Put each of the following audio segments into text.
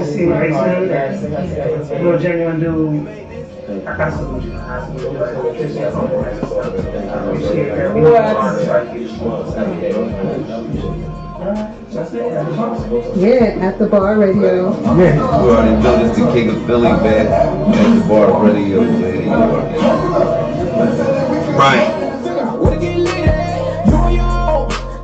see what they said. Real genuine dude. I got solutions. I got solutions. Just your home. Appreciate that. Yeah, at the bar radio. Yeah. We already know this the king of Philly, man. At the bar radio, man. Right.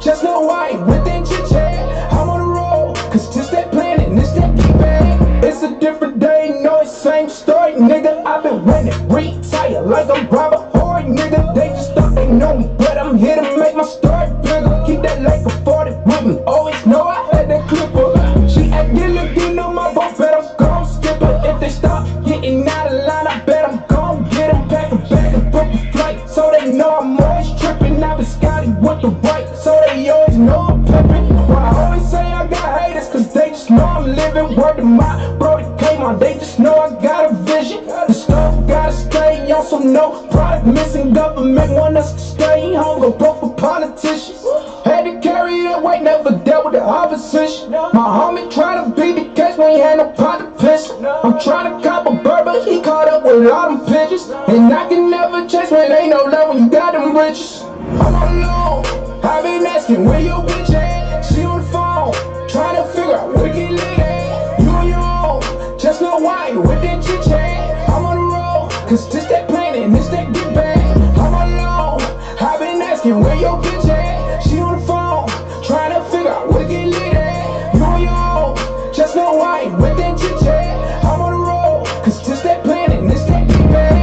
Just know why within chit chat. I'm on the road, cause just that planning, this that get back. It's a different day, no, it's same story, nigga. I've been winning, retire like I'm Robert Horry, nigga. They just thought they know me, but I'm here to make my story bigger. Keep that like a 40 with me, always know I had that clipper. She act good, you know my boss, bet I'm gon' skip her. If they stop getting out of line, I bet I'm gon' get them back and back and book a flight. So they know I'm always tripping, I've been Scotty with the right. So they always know I'm pimpin'. Well, I always say I got haters, cause they just know I'm living. Word to my brody came on, they just know I got a vision. The stuff gotta stay on some no product missing. Government want us to stay home, go broke for politicians. Had to carry that weight, never dealt with the opposition. My homie try to beat the case when he had no pot to piss. I'm trying to cop a bird, but he caught up with all them pigeons. And I can never chase when ain't no love when you got them riches. I'm alone, I've been asking where your bitch at. She on the phone, trying to figure out where to get lit at. You on your own, just know why with that chit chat. I'm on the road, cause just that planning, this that get back. I'm alone, I've been asking where your bitch at. She on the phone, trying to figure out where to get lit at. You on your own, just know why with that chit chat. I'm on the road, cause just that planning, this that get back.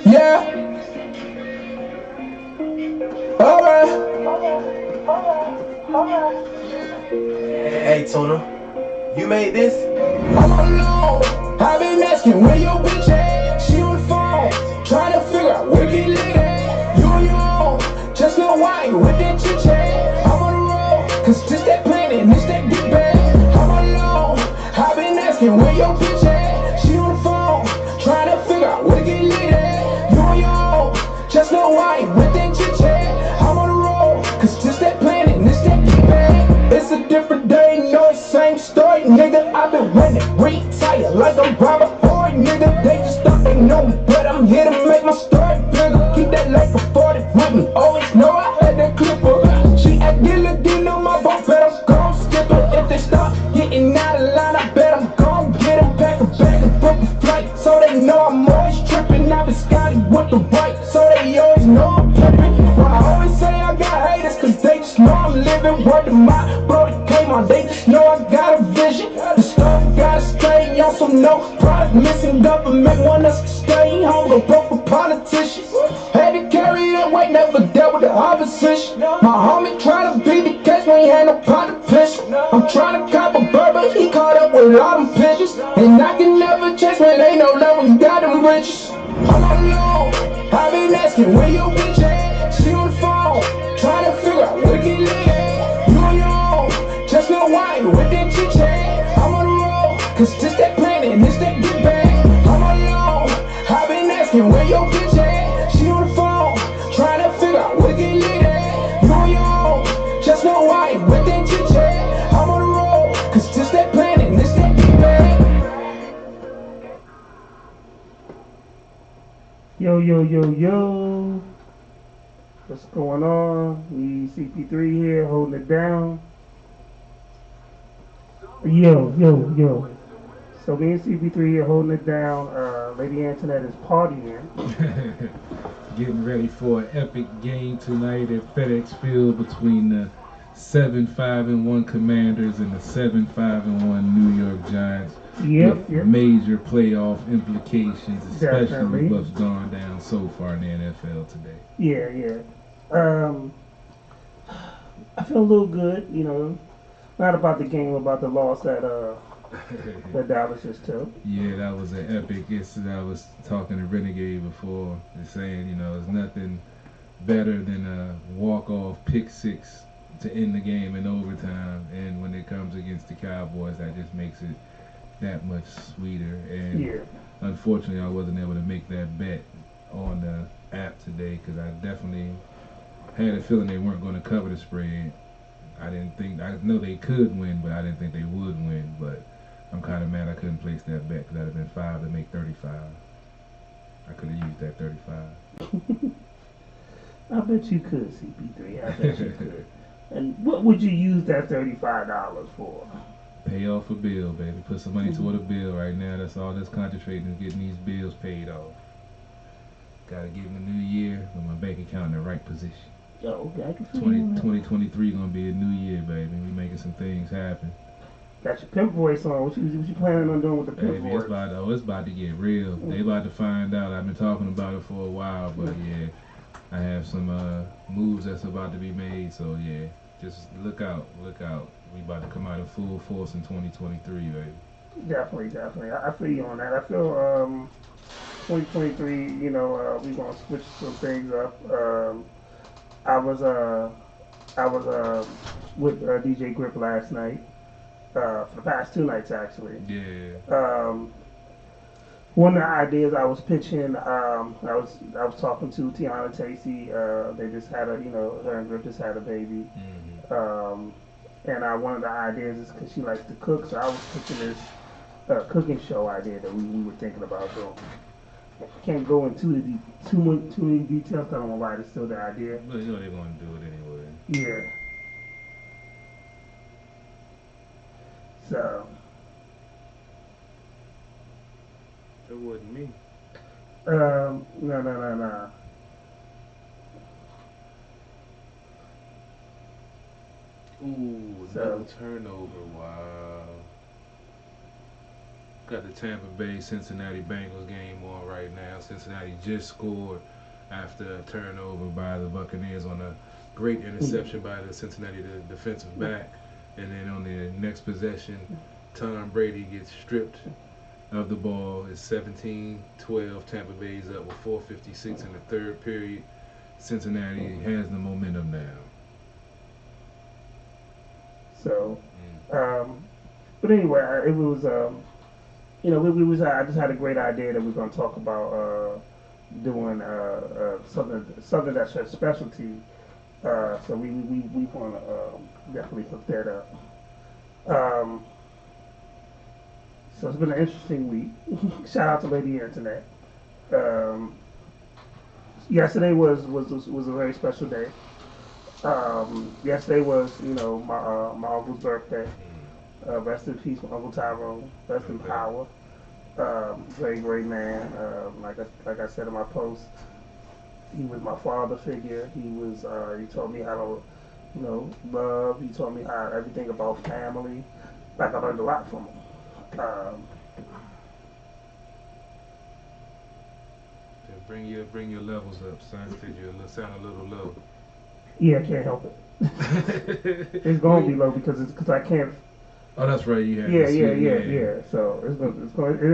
Yeah. Alright. Hey, Tuna, you made this? I'm alone. I've been asking where your bitch at. She on the phone, trying to figure out where to get lit at. You on your own, just know why with that chit chat. I'm on the road, cause just that planning, this that get back. I'm alone. I've been asking where your bitch at. She on the phone, trying to figure out where to get lit at. You on your own, just know why with that chit chat. I'm on the road, cause just that planning, this that get back. It's a different day, no, it's same story, nigga. I've been winning, retire like I'm Robert Horry, nigga. They just thought they know me, but I'm here to make my story bigger. Keep that like a 40 with me, always know I had that clipper. She act good, you know my boss, bet I'm gon' skip her. If they stop getting out of line, I bet I'm gon' get them back and book a flight. So they know I'm always trippin', I've been Scotty with the right. So they always know I'm pimpin'. Well, I always say I got haters, cause they just know I'm living. Word to my brody came on, they just know I got a vision. The stuff gotta stay on some no product missing. Government want us to stay home, go broke for politicians. Had to carry that weight, never dealt with the opposition. My homie try to beat the case when he had no pot to piss. I'm trying to cop a bird, but he caught up with all them pigeons. And I can never chase when ain't no love when you got them riches. I'm alone, I've been asking where your bitch at. She on the phone, trying to figure out where to get lit at. You on your own, just know why with that chit chat. I'm on the road, cause just that planning, this that get back. I'm alone, I've been asking where your bitch at. She on the phone, trying to figure out where to get lit at. You on your own, just know why with that chit chat. I'm on the road, cause just that planning, this that get back. Yo. What's going on? We CP3 here, holding it down. Yo. So me and CP3 here holding it down. Lady Antoinette is partying. Getting ready for an epic game tonight at FedEx Field between the 7-5-1 Commanders and the 7-5-1 New York Giants. Yep. Major playoff implications, especially Definitely. with what's gone down so far in the NFL today. Yeah. I feel a little good, not about the game, about the loss that Dallas just took. Yeah, that was an epic. I was talking to Renegade before, and saying, there's nothing better than a walk-off pick six to end the game in overtime. And when it comes against the Cowboys, that just makes it that much sweeter. And unfortunately, I wasn't able to make that bet on the app today because I definitely had a feeling they weren't going to cover the spread. I didn't think, I know they could win, but I didn't think they would win. But I'm kind of mad I couldn't place that bet because that'd have been 5 to make 35. I could have used that 35. I bet you could, CP3. I bet you could. And what would you use that $35 for? Pay off a bill, baby. Put some money toward a bill right now. That's all that's concentrating is getting these bills paid off. Gotta get in the new year with my bank account in the right position. Oh, okay, I can feel you on that. 2023 gonna be a new year, baby. We making some things happen. Got your pimp voice on. What you planning on doing with the pimp Baby, voice? it's about to get real. They about to find out. I've been talking about it for a while, but yeah, I have some moves that's about to be made. So yeah, just look out. We about to come out in full force in 2023, baby. Definitely. I feel you on that. I feel 2023. You know, we gonna switch some things up. I was with DJ Grip last night. For the past 2 nights actually. Yeah. One of the ideas I was pitching, I was talking to Tiana Tacy. They just had her and Grip just had a baby. Mm-hmm. And one of the ideas is because she likes to cook, so I was pitching this cooking show idea that we were thinking about doing. I can't go into too many details. I don't know why it's still the idea. But you know they're gonna do it anyway. Yeah. So. It wasn't me. No. Ooh, another turnover. Wow. Got the Tampa Bay Cincinnati Bengals game on right now. Cincinnati just scored after a turnover by the Buccaneers on a great interception by the Cincinnati defensive back. And then on the next possession, Tom Brady gets stripped of the ball. It's 17-12. Tampa Bay's up with 4:56 in the third period. Cincinnati has the momentum now. So, but anyway, it was, I just had a great idea that we're going to talk about doing something that's a specialty. So we want to definitely hook that up. So it's been an interesting week. Shout out to Lady Internet. Yesterday was a very special day. Yesterday was, my uncle's birthday. Rest in peace, my Uncle Tyrone. Rest in power. Very great man. Like I said in my post, he was my father figure. He was. He taught me how to, love. He taught me how everything about family. Like I learned a lot from him. Bring your levels up, son. Cause you sound a little low. Yeah, I can't help it. It's gonna be low because I can't. Oh, that's right. You have. Yeah. So it is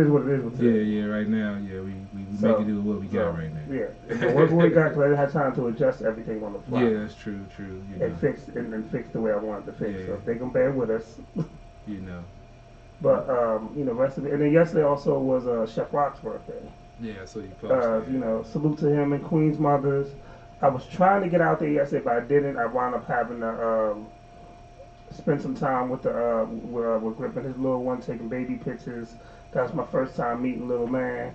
what it is with it. Yeah. Right now, we make it do what we got right now. Yeah. Whatever we got, because I didn't have time to adjust everything on the fly. Yeah, that's true. And fix the way I wanted to fix. Yeah. So if they can bear with us. But rest of it. And then yesterday also was Chef Rock's birthday. Yeah, so you posted. Salute to him and Queen's Mothers. I was trying to get out there yesterday, but I didn't. I wound up having to spend some time with with Grip and his little one, taking baby pictures. That was my first time meeting little man,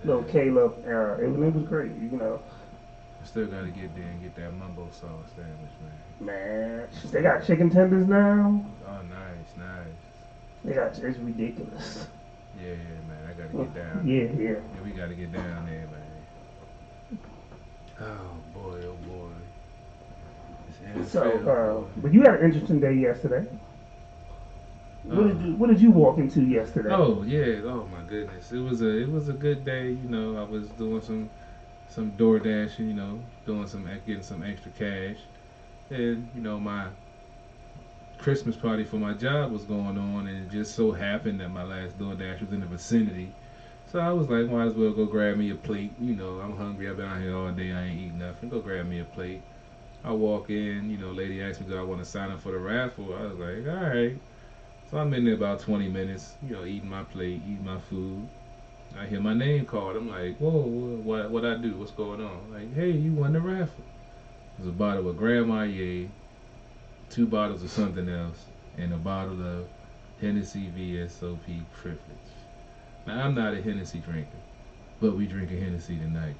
little Caleb. It was great, I still gotta get there and get that mumbo sauce sandwich, man. They got chicken tenders now. Oh, nice. It's ridiculous. Yeah, man. I gotta get down. Yeah. We gotta get down there, man. Oh boy. So, but you had an interesting day yesterday. What did you walk into yesterday? Oh yeah. Oh my goodness. It was a good day. I was doing some door dashing. Getting some extra cash, and my Christmas party for my job was going on, and it just so happened that my last DoorDash was in the vicinity. So I was like, might as well go grab me a plate. I'm hungry. I've been out here all day. I ain't eating nothing. Go grab me a plate. I walk in. Lady asked me, do I want to sign up for the raffle? I was like, all right. So I'm in there about 20 minutes, eating my plate, eating my food. I hear my name called. I'm like, whoa, what I do? What's going on? Like, hey, you won the raffle. There's a bottle of Grand Marnier, 2 bottles of something else, and a bottle of Hennessy VSOP Privilege. Now, I'm not a Hennessy drinker, but we drinking Hennessy tonight,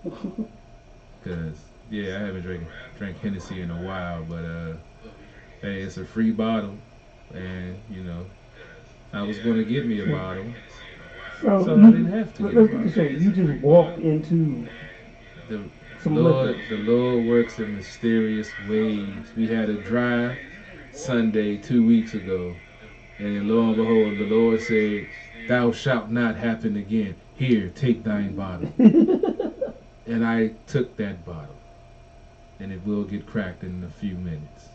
goddamn. Cause yeah, I haven't drank Hennessy in a while, but hey, it's a free bottle, and you know, I was gonna get me a bottle, so I didn't have to get a Let's bottle. just say you just walked into The some Lord, liquor. the Lord works in mysterious ways. We had a dry Sunday 2 weeks ago, and lo and behold, the Lord said, "Thou shalt not happen again. Here, take thine bottle." And I took that bottle, and it will get cracked in a few minutes.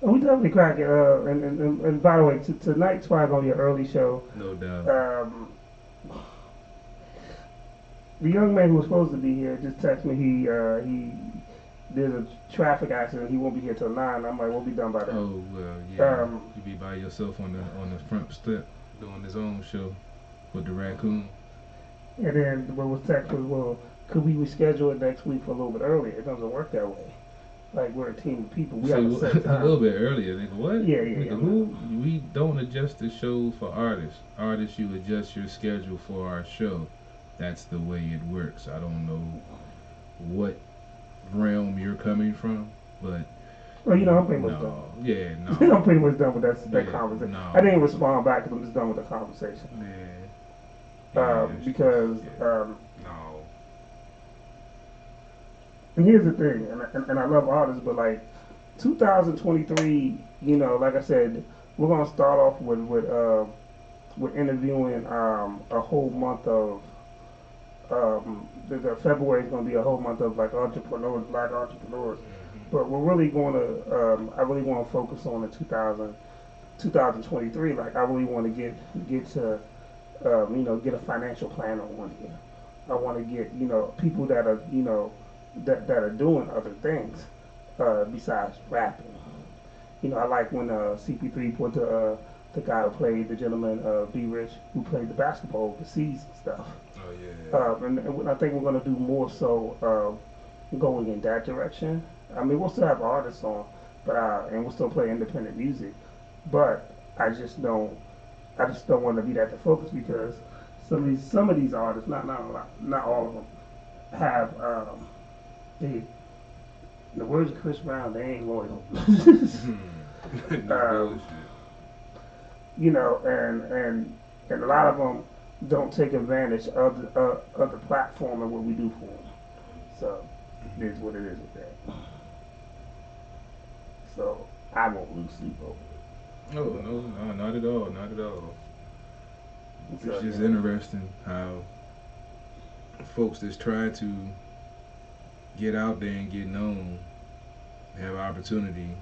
We definitely crack it. And by the way, tonight's probably gonna be an early show. No doubt. The young man who was supposed to be here just texted me. He there's a traffic accident. He won't be here till 9. I'm like, we'll be done by then. Oh well, yeah. Um, You be by yourself on the front step doing his own show with the raccoon. And then what was text was, well, could we reschedule it next week for a little bit earlier? It doesn't work that way. Like, we're a team of people. We have a set a little time. bit earlier. Nigga, what? Yeah, Nigga, yeah. who? We don't adjust the show for artists. Artists, you adjust your schedule for our show. That's the way it works. I don't know what realm you're coming from, but Well, you know, I'm pretty much done. no, yeah, I'm no, pretty much done with that Yeah, conversation. no. I didn't respond back because I'm just done with the conversation. yeah. Because, no. and here's the thing, and I love artists, but like 2023, you know, like I said, we're gonna start off with interviewing a whole month of the February is gonna be a whole month of like entrepreneurs, black entrepreneurs. But we're really going to, I really want to focus on the 2023. Like, I really want to get to, you know, get a financial planner on here. I want to get, you know, people that are, you know, that are doing other things besides rapping. You know, I like when CP3 put the guy who played the gentleman, B Rich, who played the basketball overseas and stuff. Oh yeah. And I think we're going to do more so going in that direction. I mean, we'll still have artists on, but and we'll still play independent music. But I just don't want to be that the focus because some of these artists, not all of them, have the words of Chris Brown. They ain't loyal. No bullshit. You know, and a lot of them don't take advantage of the platform and what we do for them. So it is what it is with that. So I won't lose sleep over it. No, not at all, not at all. It's So, just you know, interesting how folks that's trying to get out there and get known have opportunity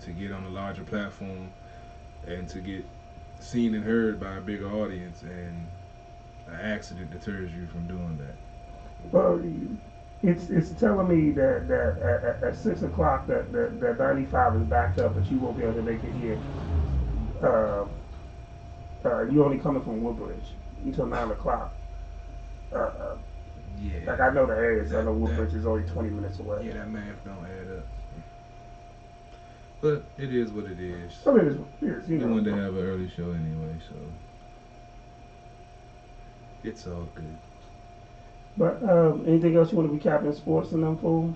to get on a larger platform and to get seen and heard by a bigger audience, and an accident deters you from doing that. Well, it's telling me that at 6 o'clock that 95 is backed up, but you won't be able to make it here. You only coming from Woodbridge until 9 o'clock. Yeah. Like I know the area, so I know That- Woodbridge is only 20 minutes away. Yeah, that math don't add up. But it is what it is. So it is, you We know. wanted to have an early show anyway, so it's all good. But anything else you want to recap in sports and them fool?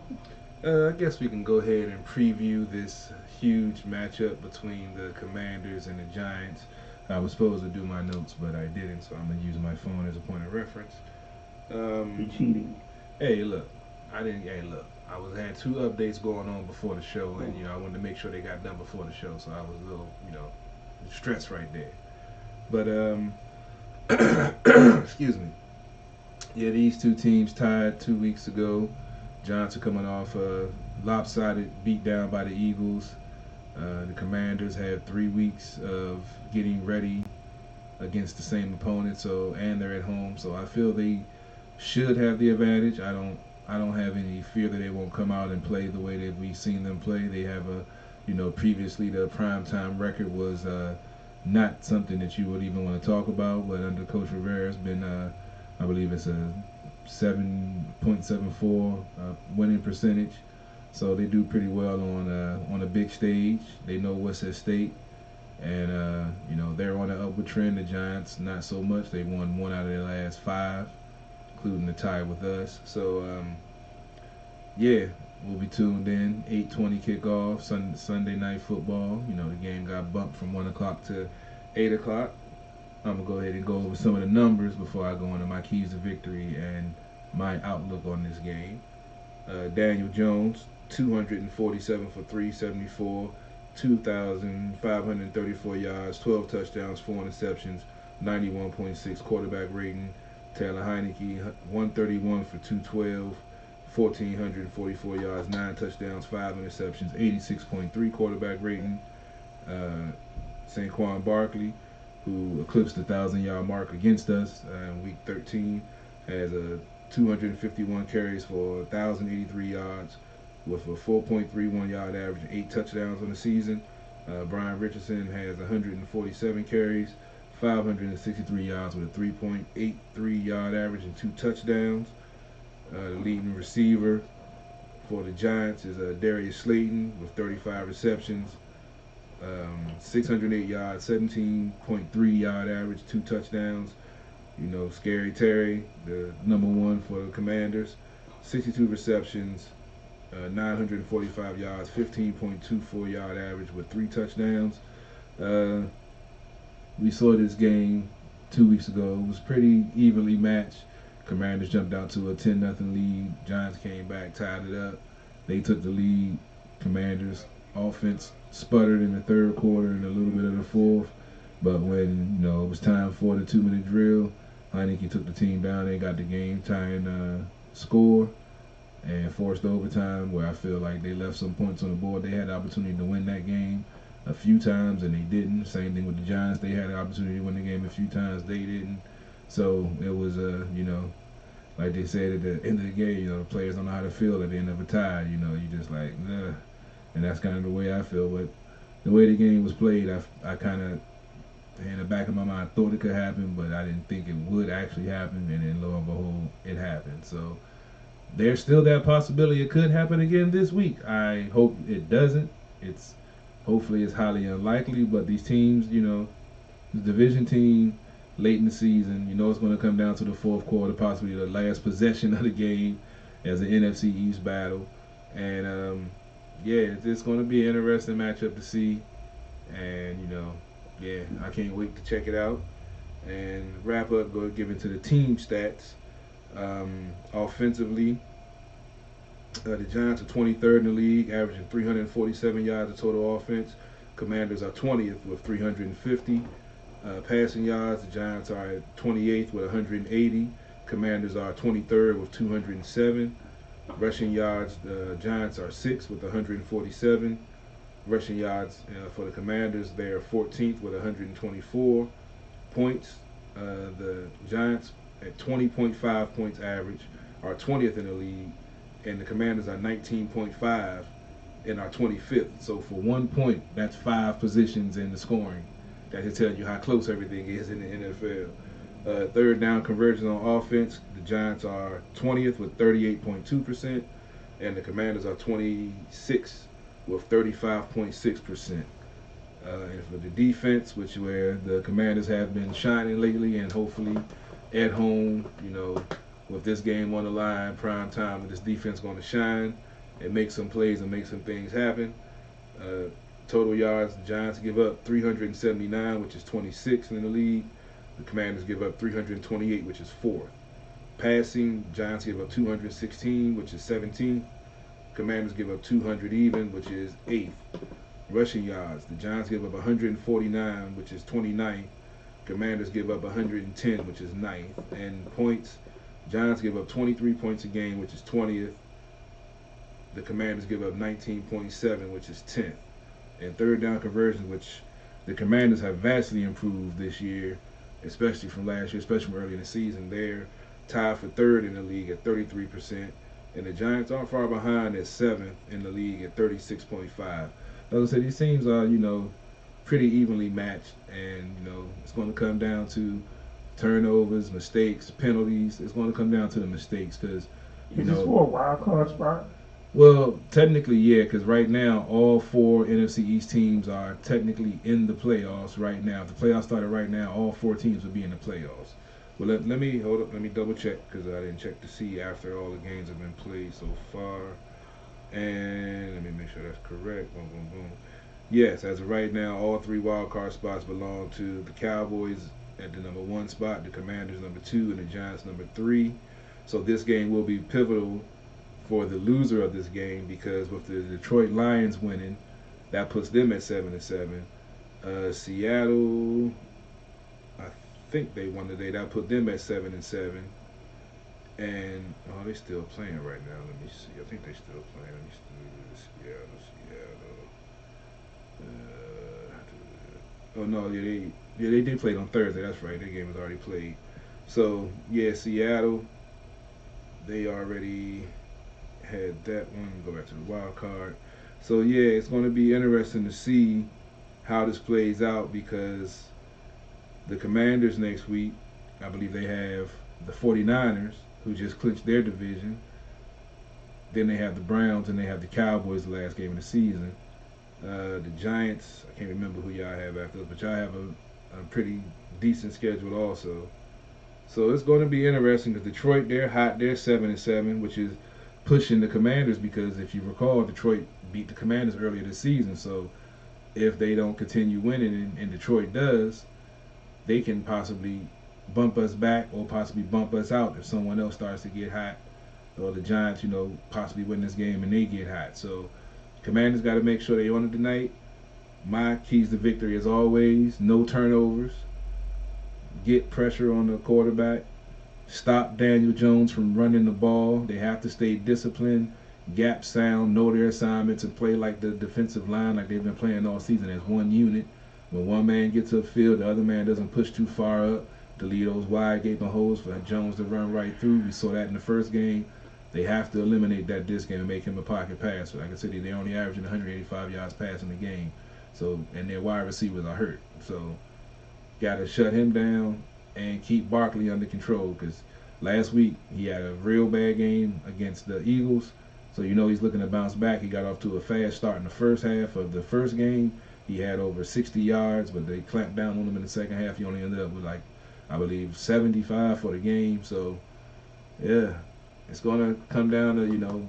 I guess we can go ahead and preview this huge matchup between the Commanders and the Giants. I was supposed to do my notes, but I didn't, so I'm gonna use my phone as a point of reference. You cheating. Hey, look, I had 2 updates going on before the show, and I wanted to make sure they got done before the show, so I was a little, stressed right there. But excuse me. Yeah, these 2 teams tied 2 weeks ago. Giants are coming off a lopsided beat down by the Eagles. The Commanders have 3 weeks of getting ready against the same opponent, and they're at home, so I feel they should have the advantage. I don't have any fear that they won't come out and play the way that we've seen them play. They have previously the primetime record was not something that you would even want to talk about, but under Coach Rivera, it's been, I believe it's a 7.74 winning percentage. So they do pretty well on a big stage. They know what's at stake, and they're on an upward trend. The Giants not so much. They won 1 out of their last 5, including the tie with us. So yeah, we'll be tuned in. 8:20 kickoff, Sunday night football. The game got bumped from 1 o'clock to 8 o'clock. I'm gonna go ahead and go over some of the numbers before I go into my keys to victory and my outlook on this game. Daniel Jones, 247 for 374, 2,534 yards, 12 touchdowns, 4 interceptions, 91.6 quarterback rating. Taylor Heineke, 131 for 212, 1,444 yards, 9 touchdowns, 5 interceptions, 86.3 quarterback rating. Saquon Barkley, who eclipsed the 1,000-yard mark against us in Week 13, has 251 carries for 1,083 yards with a 4.31 yard average and 8 touchdowns on the season. Brian Richardson has 147 carries, 563 yards with a 3.83 yard average and 2 touchdowns. The leading receiver for the Giants is Darius Slayton with 35 receptions, 608 yards, 17.3 yard average, 2 touchdowns. Scary Terry, the number 1 for the Commanders, 62 receptions, 945 yards, 15.24 yard average with 3 touchdowns. We saw this game 2 weeks ago. It was pretty evenly matched. Commanders jumped out to a 10-0 lead. Giants came back, tied it up. They took the lead. Commanders offense sputtered in the third quarter and a little bit of the fourth. But when it was time for the 2-minute drill, Heineke took the team down. They got the game tying score and forced overtime, where I feel like they left some points on the board. They had the opportunity to win that game a few times and they didn't. Same thing with the Giants. They had the opportunity to win the game a few times. They didn't. So it was like they said at the end of the game, the players don't know how to feel at the end of a tie. You just like, nah. And that's kind of the way I feel. But the way the game was played, I kind of, in the back of my mind, thought it could happen, but I didn't think it would actually happen. And then lo and behold, it happened. So there's still that possibility it could happen again this week. I hope it doesn't. Hopefully it's highly unlikely. But these teams, the division team, late in the season, it's going to come down to the fourth quarter, possibly the last possession of the game as an NFC East battle. And it's going to be an interesting matchup to see. And I can't wait to check it out. And wrap up, go give into the team stats. Offensively, the Giants are 23rd in the league, averaging 347 yards of total offense. Commanders are 20th with 350. Passing yards, the Giants are at 28th with 180. Commanders are 23rd with 207. Rushing yards, the Giants are 6th with 147. Rushing yards for the Commanders, they are 14th with 124 points. The Giants at 20.5 points average are 20th in the league, and the Commanders are 19.5 and are 25th. So for 1 point, that's 5 positions in the scoring. That should tell you how close everything is in the NFL. Third down conversion on offense, the Giants are 20th with 38.2%, and the Commanders are 26th with 35.6%. And for the defense, where the Commanders have been shining lately, and hopefully at home, with this game on the line, prime time, this defense going to shine and make some plays and make some things happen. Total yards, the Giants give up 379, which is 26th in the league. The Commanders give up 328, which is 4th. Passing, Giants give up 216, which is 17th. Commanders give up 200 even, which is 8th. Rushing yards, the Giants give up 149, which is 29th. Commanders give up 110, which is 9th. And points, Giants give up 23 points a game, which is 20th. The Commanders give up 19.7, which is 10th. And third down conversions, which the Commanders have vastly improved this year, especially from last year, especially from early in the season. They're tied for 3rd in the league at 33%. And the Giants aren't far behind at 7th in the league at 36.5. Like I said, these teams are, pretty evenly matched. And, it's going to come down to turnovers, mistakes, penalties. It's going to come down to the mistakes because, Is this for a wild card spot? Well, technically, yeah, because right now all 4 NFC East teams are technically in the playoffs right now. If the playoffs started right now, all 4 teams would be in the playoffs. Well, let me hold up. Let me double check because I didn't check to see after all the games have been played so far. And let me make sure that's correct. Boom, boom, boom. Yes, as of right now, all 3 wild card spots belong to the Cowboys at the number 1 spot, the Commanders number 2, and the Giants number 3. So this game will be pivotal for the loser of this game because with the Detroit Lions winning, that puts them at 7-7. Seattle, I think they won today. That put them at 7-7. And they still playing right now. Let me see. I think they still playing. Let me see. Seattle. Oh no, they did play on Thursday. That's right. Their game was already played. So yeah, Seattle. They already had that one. Go back to the wild card. So yeah, it's going to be interesting to see how this plays out because the Commanders next week, I believe they have the 49ers who just clinched their division. Then they have the Browns and they have the Cowboys the last game of the season. The Giants, I can't remember who y'all have after this, but y'all have a pretty decent schedule also. So it's going to be interesting because Detroit, they're hot. They're 7-7, which is pushing the Commanders because if you recall, Detroit beat the Commanders earlier this season. So if they don't continue winning and Detroit does, they can possibly bump us back or possibly bump us out if someone else starts to get hot or the Giants, possibly win this game and they get hot. So Commanders got to make sure they on it tonight. My keys to victory as always, no turnovers, get pressure on the quarterback, stop Daniel Jones from running the ball. They have to stay disciplined, gap sound, know their assignments, and play like the defensive line like they've been playing all season as one unit. When one man gets upfield, the other man doesn't push too far up to leave those wide gaping holes for Jones to run right through. We saw that in the first game. They have to eliminate that this game and make him a pocket passer. Like I said, they're only averaging 185 yards passing the game. So, and their wide receivers are hurt. So, got to shut him down and keep Barkley under control because last week he had a real bad game against the Eagles. So, he's looking to bounce back. He got off to a fast start in the first half of the first game. He had over 60 yards, but they clamped down on him in the second half. He only ended up with I believe 75 for the game. So yeah, it's going to come down to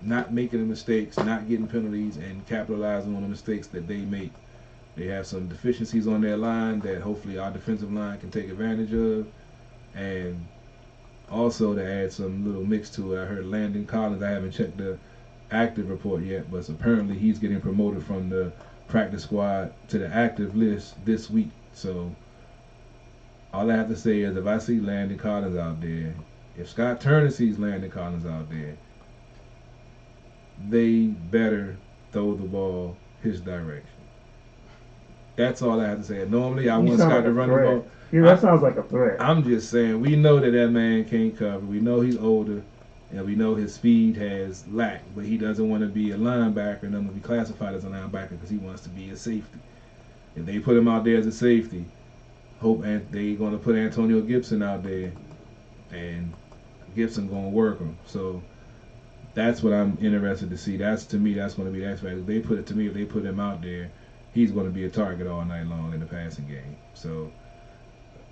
not making the mistakes, not getting penalties, and capitalizing on the mistakes that they make. They have some deficiencies on their line that hopefully our defensive line can take advantage of, and also to add some little mix to it, I heard Landon Collins. I haven't checked the active report yet, but apparently he's getting promoted from the practice squad to the active list this week. So all I have to say is if I see Landon Collins out there, if Scott Turner sees Landon Collins out there, they better throw the ball his direction. That's all I have to say. Normally I want Scott to run the ball. Yeah, that sounds like a threat. I'm just saying, we know that man can't cover. We know he's older, and we know his speed has lacked, but he doesn't want to be a linebacker and doesn't be classified as a linebacker because he wants to be a safety. If they put him out there as a safety, they're going to put Antonio Gibson out there, and Gibson going to work him. So that's what I'm interested to see. To me, that's going to be the X factor. If they put him out there, he's going to be a target all night long in the passing game. So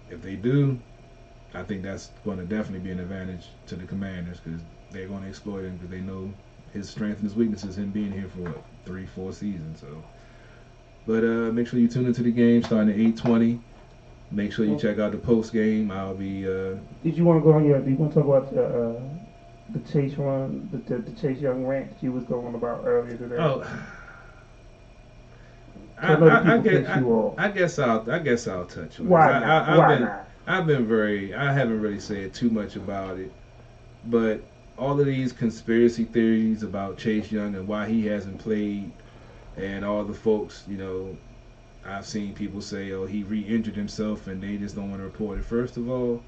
if they do, I think that's going to definitely be an advantage to the Commanders because they're going to exploit him because they know his strength and his weaknesses, him being here for 3-4 seasons. So, but make sure you tune into the game starting at 8:20. Make sure you check out the post game. I'll be. Did you want to go on do you want to talk about the Chase run, the Chase Young rant that you was going about earlier today? Oh. I guess I'll touch on it. Why not? I haven't really said too much about it, but all of these conspiracy theories about Chase Young and why he hasn't played, and all the folks, I've seen people say, oh, he re-injured himself and they just don't want to report it. First of all,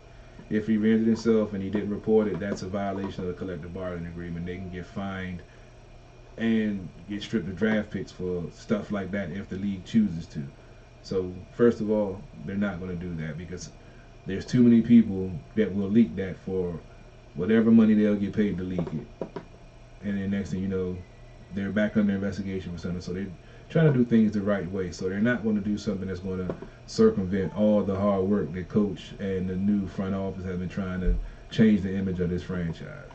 if he re-injured himself and he didn't report it, that's a violation of the collective bargaining agreement. They can get fined and get stripped of draft picks for stuff like that if the league chooses to. So first of all, they're not going to do that because there's too many people that will leak that for whatever money they'll get paid to leak it. and then next thing you know, they're back under investigation for something. So they're trying to do things the right way. So they're not going to do something that's going to circumvent all the hard work that coach and the new front office have been trying to change the image of this franchise.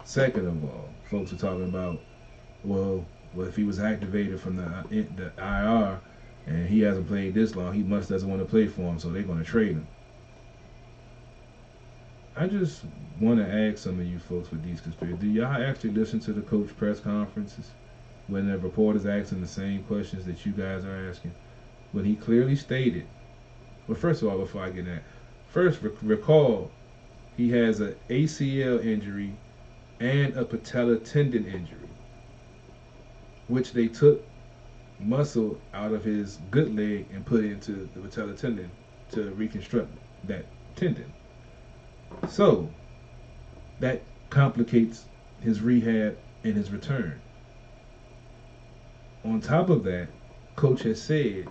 Second of all, folks are talking about, well, if he was activated from the IR and he hasn't played this long, he must doesn't want to play for him, so they're going to trade him. I just want to ask some of you folks with these conspiracies, do y'all actually listen to the coach press conferences when the reporters asking the same questions that you guys are asking? When he clearly stated, well, first of all, before I get that, first recall he has an ACL injury and a patella tendon injury, which they took muscle out of his good leg and put it into the patella tendon to reconstruct that tendon. So that complicates his rehab and his return. On top of that, coach has said,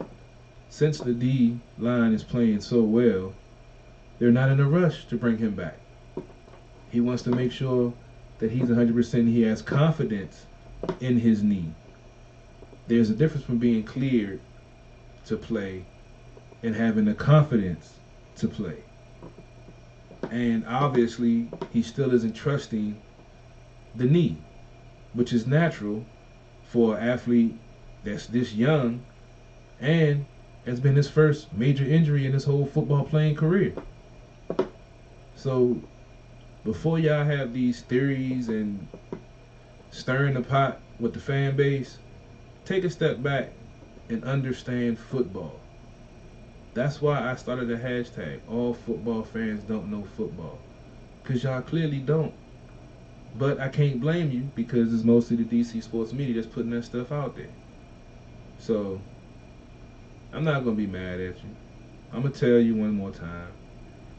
since the D line is playing so well, they're not in a rush to bring him back. He wants to make sure that he's 100%, he has confidence in his knee. There's a difference from being cleared to play and having the confidence to play. And obviously, he still isn't trusting the knee, which is natural for an athlete that's this young and has been his first major injury in his whole football playing career. So before y'all have these theories and stirring the pot with the fan base, take a step back and understand football. That's why I started the hashtag, all football fans don't know football. Because y'all clearly don't. But I can't blame you because it's mostly the DC sports media that's putting that stuff out there. So, I'm not going to be mad at you. I'm going to tell you one more time.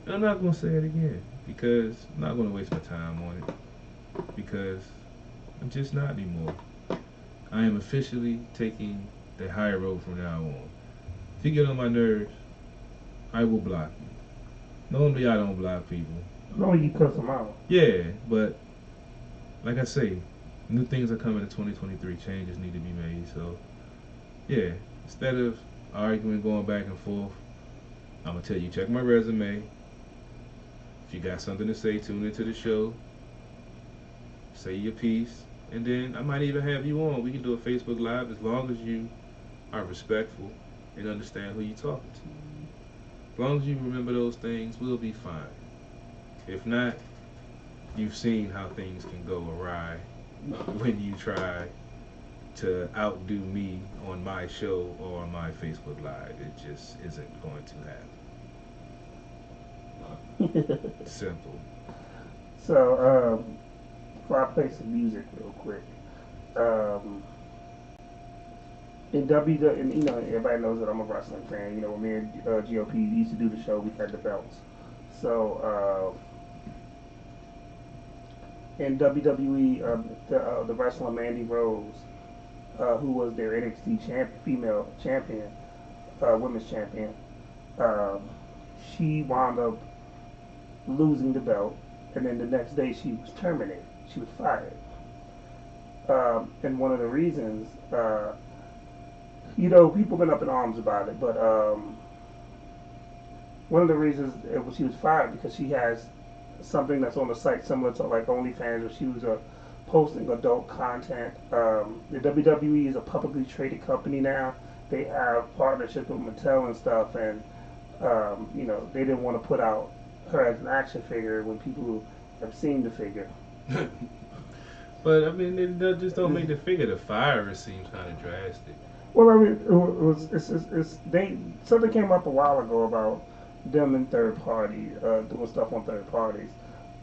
And I'm not going to say it again because I'm not going to waste my time on it. Because I'm just not anymore. I am officially taking the high road from now on. If you get on my nerves, I will block you. Normally I don't block people. No, you cuss them out. Yeah, but like I say, new things are coming in 2023. Changes need to be made. So, yeah, instead of arguing, going back and forth, I'm going to tell you, check my resume. If you got something to say, tune into the show. Say your piece. And then I might even have you on. We can do a Facebook Live as long as you are respectful and understand who you're talking to. As long as you remember those things, we'll be fine. If not, you've seen how things can go awry when you try to outdo me on my show or on my Facebook Live. It just isn't going to happen. Simple. So, before I play some music real quick, in WWE, and you know, everybody knows that I'm a wrestling fan. You know, when me and GOP used to do the show, we had the belts. So, in WWE, the wrestler Mandy Rose, who was their NXT female champion, women's champion, she wound up losing the belt, and then the next day she was terminated. She was fired. And one of the reasons, you know, people been up in arms about it, but one of the reasons she was fired because she has something that's on the site similar to like OnlyFans, where she was posting adult content. The WWE is a publicly traded company now. They have partnerships with Mattel and stuff, and you know, they didn't want to put out her as an action figure when people have seen the figure. But I mean, they just don't make the figure. The fire seems kind of drastic. Well, I mean, something came up a while ago about them and third party doing stuff on third parties,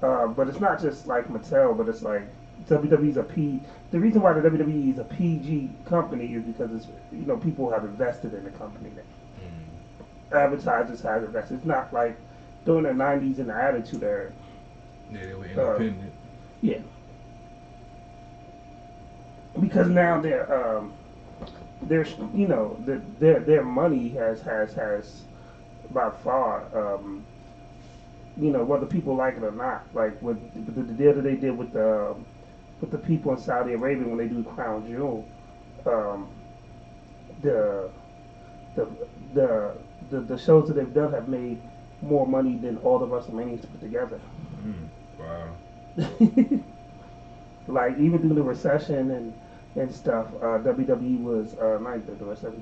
but it's not just like Mattel, but it's like WWE's the reason why the WWE is a PG company is because it's, you know, people have invested in the company now. Advertisers have invested. It's not like during the 90s in the Attitude Era. Yeah, they were independent. Yeah. Because now they're you know, their money has by far, you know, whether people like it or not, like with the deal that they did with with the people in Saudi Arabia when they do Crown Jewel. The shows that they've done have made more money than all the WrestleManias put together. Wow. Like even through the recession and stuff, WWE was not the recession,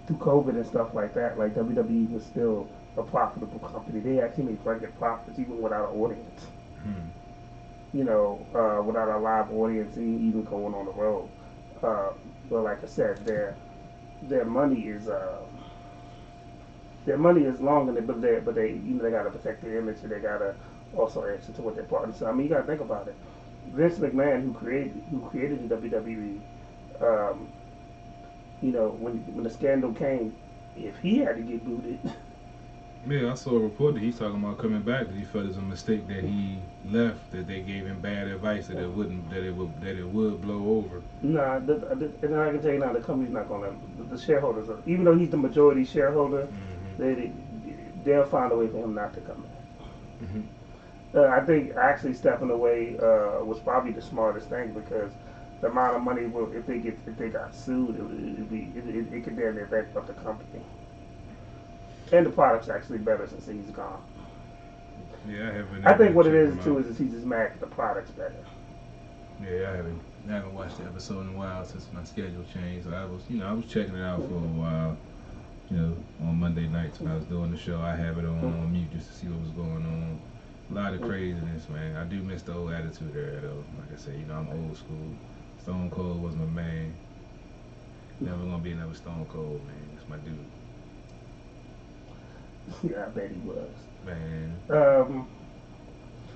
through COVID and stuff like that. Like WWE was still a profitable company. They actually made record profits even without an audience. You know, without a live audience, even going on the road. But like I said, their money is long, but they they gotta protect their image, and they gotta also answer to what their partners. So I mean, you gotta think about it. Vince McMahon, who created the WWE, you know, when the scandal came, if he had to get booted. Yeah, I saw a report that he's talking about coming back. That he felt it was a mistake that he left. That they gave him bad advice that it would blow over. Nah, and I can tell you now, the company's not gonna. The shareholders, even though he's the majority shareholder, they'll find a way for him not to come back. I think actually stepping away was probably the smartest thing, because the amount of money if they got sued, it could damn near bankrupt the company. And the product's actually better since he's gone. Yeah, I haven't. I think what it is too is he's just mad that the product's better. Yeah, I haven't watched the episode in a while since my schedule changed. So I was checking it out for a while. You know, on Monday nights when I was doing the show, I have it on mute just to see what was going on. A lot of craziness, man. I do miss the old Attitude Era though. Like I said, you know, I'm old school. Stone Cold was my man. Never gonna be another Stone Cold, man. That's my dude. Yeah, I bet he was. Man.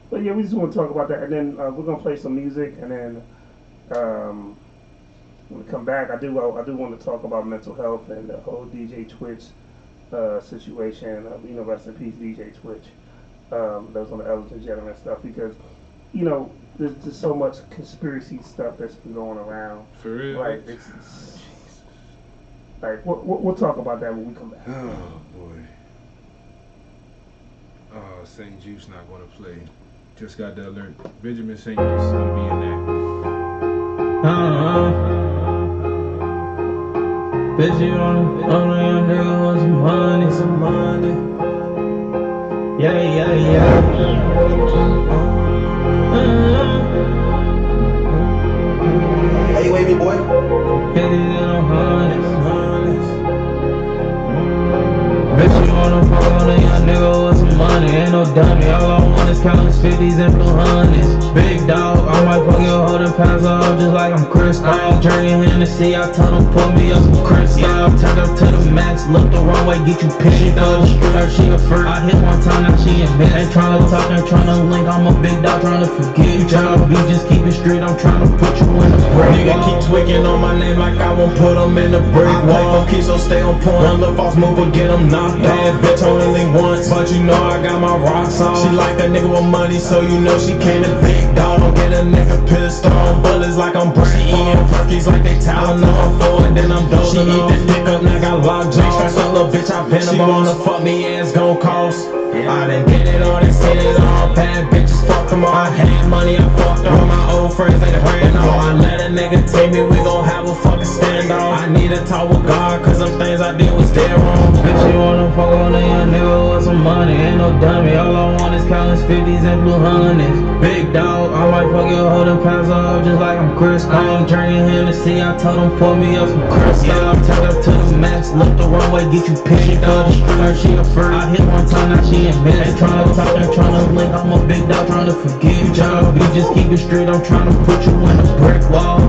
But yeah, we just want to talk about that, and then we're gonna play some music, and then when we come back, I do want to talk about mental health and the whole DJ Twitch situation. You know, rest in peace, DJ Twitch. That was on the Ellen DeGeneres stuff, because you know there's just so much conspiracy stuff that's been going around. For real? Like it's like we'll talk about that when we come back. Oh boy. St. Jude's not going to play. Just got the alert. Benjamin St. Jude's going to be in that. Bitch, you on a young nigga want some money. Yeah. Hey, wavy boy. Bitch, you wanna fuck on a young nigga with some money. Ain't no dummy, all I want is countless 50s and blue honeys. Big dog, I might fuck your hoe and pass off just like I'm Chris. I'm drinking Hennessy, I tell them put me up some crystal. Turn up to the max, look the wrong way, get you picked up. She a freak, I hit one time, now she in bed. Ain't tryna talk, ain't tryna link, I'm a big dog tryna forget. You tryna be, just keep it straight, I'm tryna put you in the break. Nigga keep tweaking on my name like I won't put him in the brick wall. Keep so stay on point, one little false move will get him knocked. Bad bitch only once, but you know I got my rocks on. She like a nigga with money, so you know she can't a big dog. Don't get a nigga pissed on bullets like I'm Brett. She eating perkies like they Tylenol for it, then I'm dozing. She eat that dick up, now got locked jaws. Stress up, little bitch, I been up. She wanna fuck me, ass gon' cost. I done did it all, they seen it all. Bad bitches, fuck them all. I had money, I fucked all my old friends, they praying all. I let a nigga tell me we gon' have a fucking standoff. I need to talk with God, cause some things I did was dead wrong. Bitch, you wanna fuck on a young nigga with some money. Ain't no dummy, all I want is countless 50s and blue honeys. Big dog, I might fuck your hoe and pass off just like I'm Chris. I'm drinking Hennessy, I tell them pour me up some crystal. Turn up to the max, look the wrong way, get you picked up. She a freak, I hit one time, now she in bed. Ain't tryna talk, ain't tryna link, I'm a big dog tryna forget. You tryna be, just keep it straight, I'm tryna put you in a brick wall.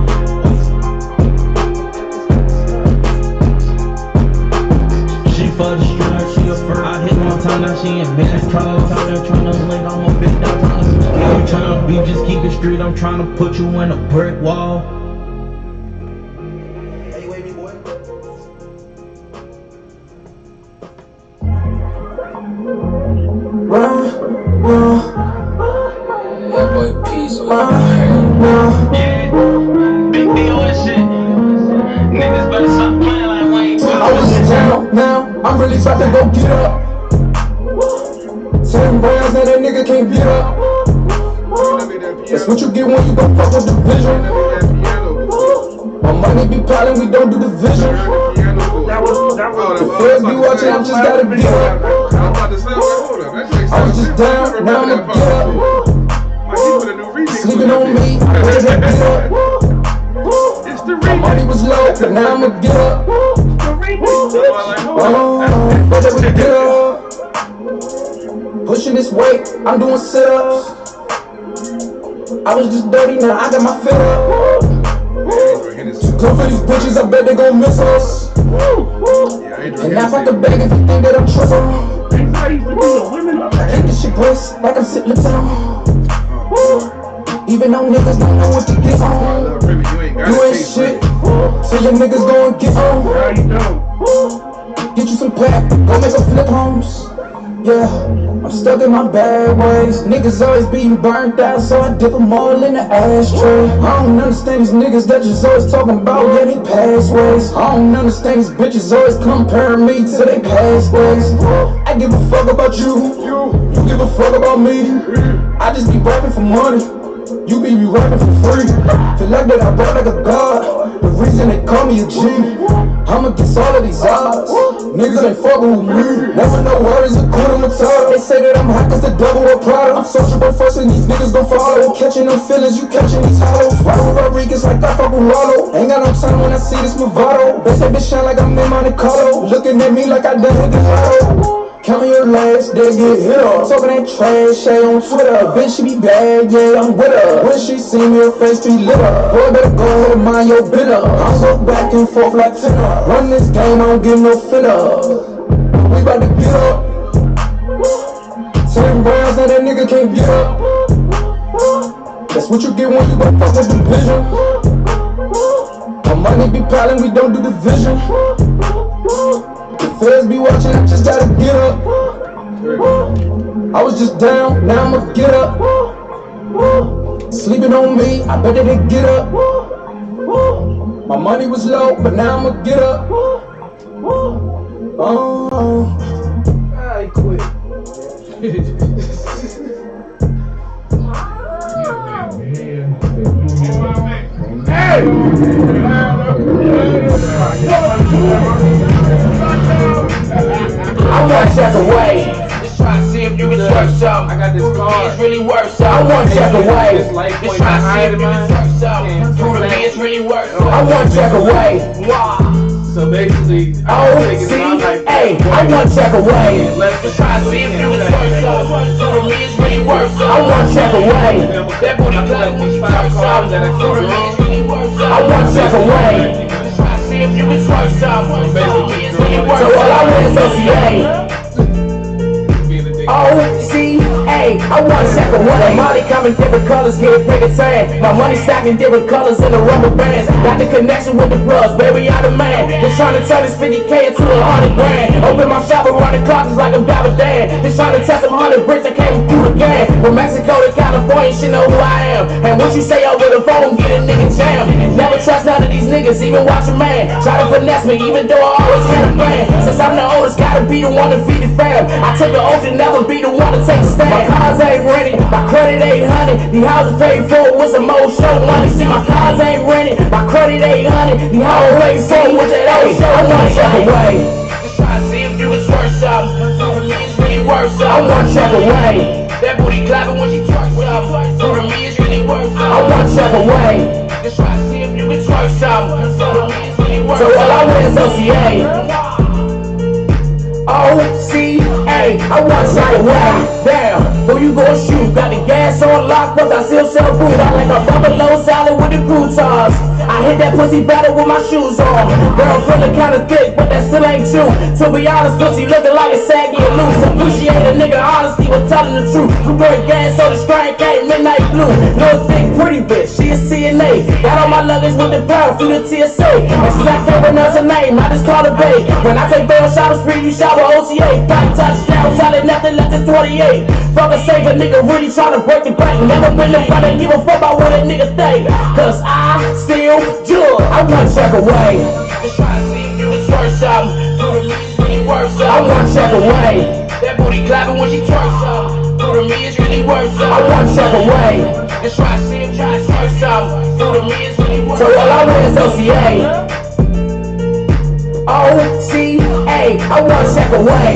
She for the strike, she a freak, I hit one time, now she in bed. Ain't tryna talk, ain't tryna link, I'm a big dog tryna forget. You tryna be, just keep it straight, I'm tryna put you in a brick wall. Hey, wavy boy. That boy Peace with Yeah, big deal and shit. Niggas better stop playing like Wayne. I was in town now, I'm really about to go get up. 10 rounds that nigga can't beat up. That's what you get when you gon' fuck with the vision. My money be piling, we don't do division. The feds be watching, I just gotta get up. I was just down, now I'ma get up. Sleeping on me, better than get up. My money was low, but now I'ma get up. Better than get up. Pushing this weight, I'm doing sit-ups. I was just dirty, now I got my feet up. Come for these bitches, I bet they gon' miss us. And now if I can beg if you think that I'm trippin'. I hate this shit grace, like I'm sitting down. Even though niggas don't know what to get on. You ain't shit, so your niggas gon' get on. Get you some pep, go make a flip homes. Yeah, I'm stuck in my bad ways. Niggas always being burnt out, so I dip them all in the ashtray. I don't understand these niggas that just always talking about getting past ways. I don't understand these bitches always comparing me to their past ways. I give a fuck about you, you give a fuck about me. I just be rapping for money, you be rapping for free. Feel like that I rap like a god, the reason they call me a G. I'm against all of these odds, niggas ain't fucking with me. Never know worries, a good on the top. They say that I'm hot cause the devil a product. I'm sociable first and these niggas gon' follow. Catching them feelings, you catching these hollows. Raul Rodriguez like I fuck with Rollo. Ain't got no time when I see this Movado. They say bitch shine like I'm in Monte Carlo. Looking at me like I done hit the lotto. Count your last day, get hit up. Talking that trash, shade on Twitter. Bitch, she be bad, yeah, I'm with her. When she see me, her face be lit up. Boy, better go ahead and mind your bitter. I'm go back and forth like Tina. Run this game, I don't give no fitter. We bout to get up. 10 rounds, now that nigga can't get up. That's what you get when you gon' fuck with the vision. My money be piling, we don't do division. The feds be watching, I just gotta get up. I was just down, now I'ma get up. Sleeping on me, I bet they get up. My money was low, but now I'ma get up. I quit. I want to check away. Just try to see if you can twerk some. I got this car. It's really worth some. I want to check away. Just try to see if you can twerk some. For me, it's really worth some. I want to check away. So basically, I want to check away. Just try to see if you can twerk some. For me, it's really worth some. I want to check away. That booty clap when you twerk some. For me, it's really worth some. I want to check away. If you was worth some, so all I want is OCA. OCA, I want to check away. Money come in different colors, get it bigger tan. My money stacking different colors in the rubber bands. Got the connection with the plugs, baby, I'm the man. Just trying to turn this 50K into 100 grand. Open my shop and run the clock just like I'm Davidan. Just trying to test them 100 bricks that came through the gang. From Mexico to California, she know who I am. And once you say over the phone, get a nigga jammed. Never trust none of these niggas, even watch a man. Try to finesse me, even though I always had a plan. Since I'm the oldest, gotta be the one to feed the fam. I took the oath to never be the one to take a stand. My cars ain't rented, my credit ain't honey. The houses paid for with some old show money. See, my cars ain't rented, my credit ain't honey. The houses paid for with that old show money. I want to check away. Just try to see if you was worth something. For me, it's really worth something. I want to check away. That booty clapping when she twerks up. For me, it's really worth something. I want to check away. Just try to see if you can twerk something. For me, it's really worth something. So all I want is OCA. OCA, I want to check away. Damn, who you gon' shoot? Got the gas on lock, but I still sell food. I like a buffalo salad with the croutons. I hit that pussy better with my shoes on. Girl feeling kinda thick, but that still ain't true. To be honest, pussy looking like it's saggy and loose. Appreciate a nigga honesty with telling the truth. You burn gas so the strain came midnight blue. No thick pretty bitch, she a CNA. Got all my luggage with the power through the TSA. And since I can't pronounce her name, I just call her babe. When I take bail, shower spree, you shower OTA. Back touchdown, solid nothing less than 28. Fuck a save a nigga really tryna break the bank. Never been nobody give a fuck about what a nigga think. Cause I still judge. I want to check away. Just try to see if you was worth something. For me, it's really worth something. I want to check away. That booty clapping when she twerks up. For me, it's really worth I'm one step away. Just try to see him, try to swerve something. Through the millions when you want. So all I want is OCA. OCA, I'm one step away.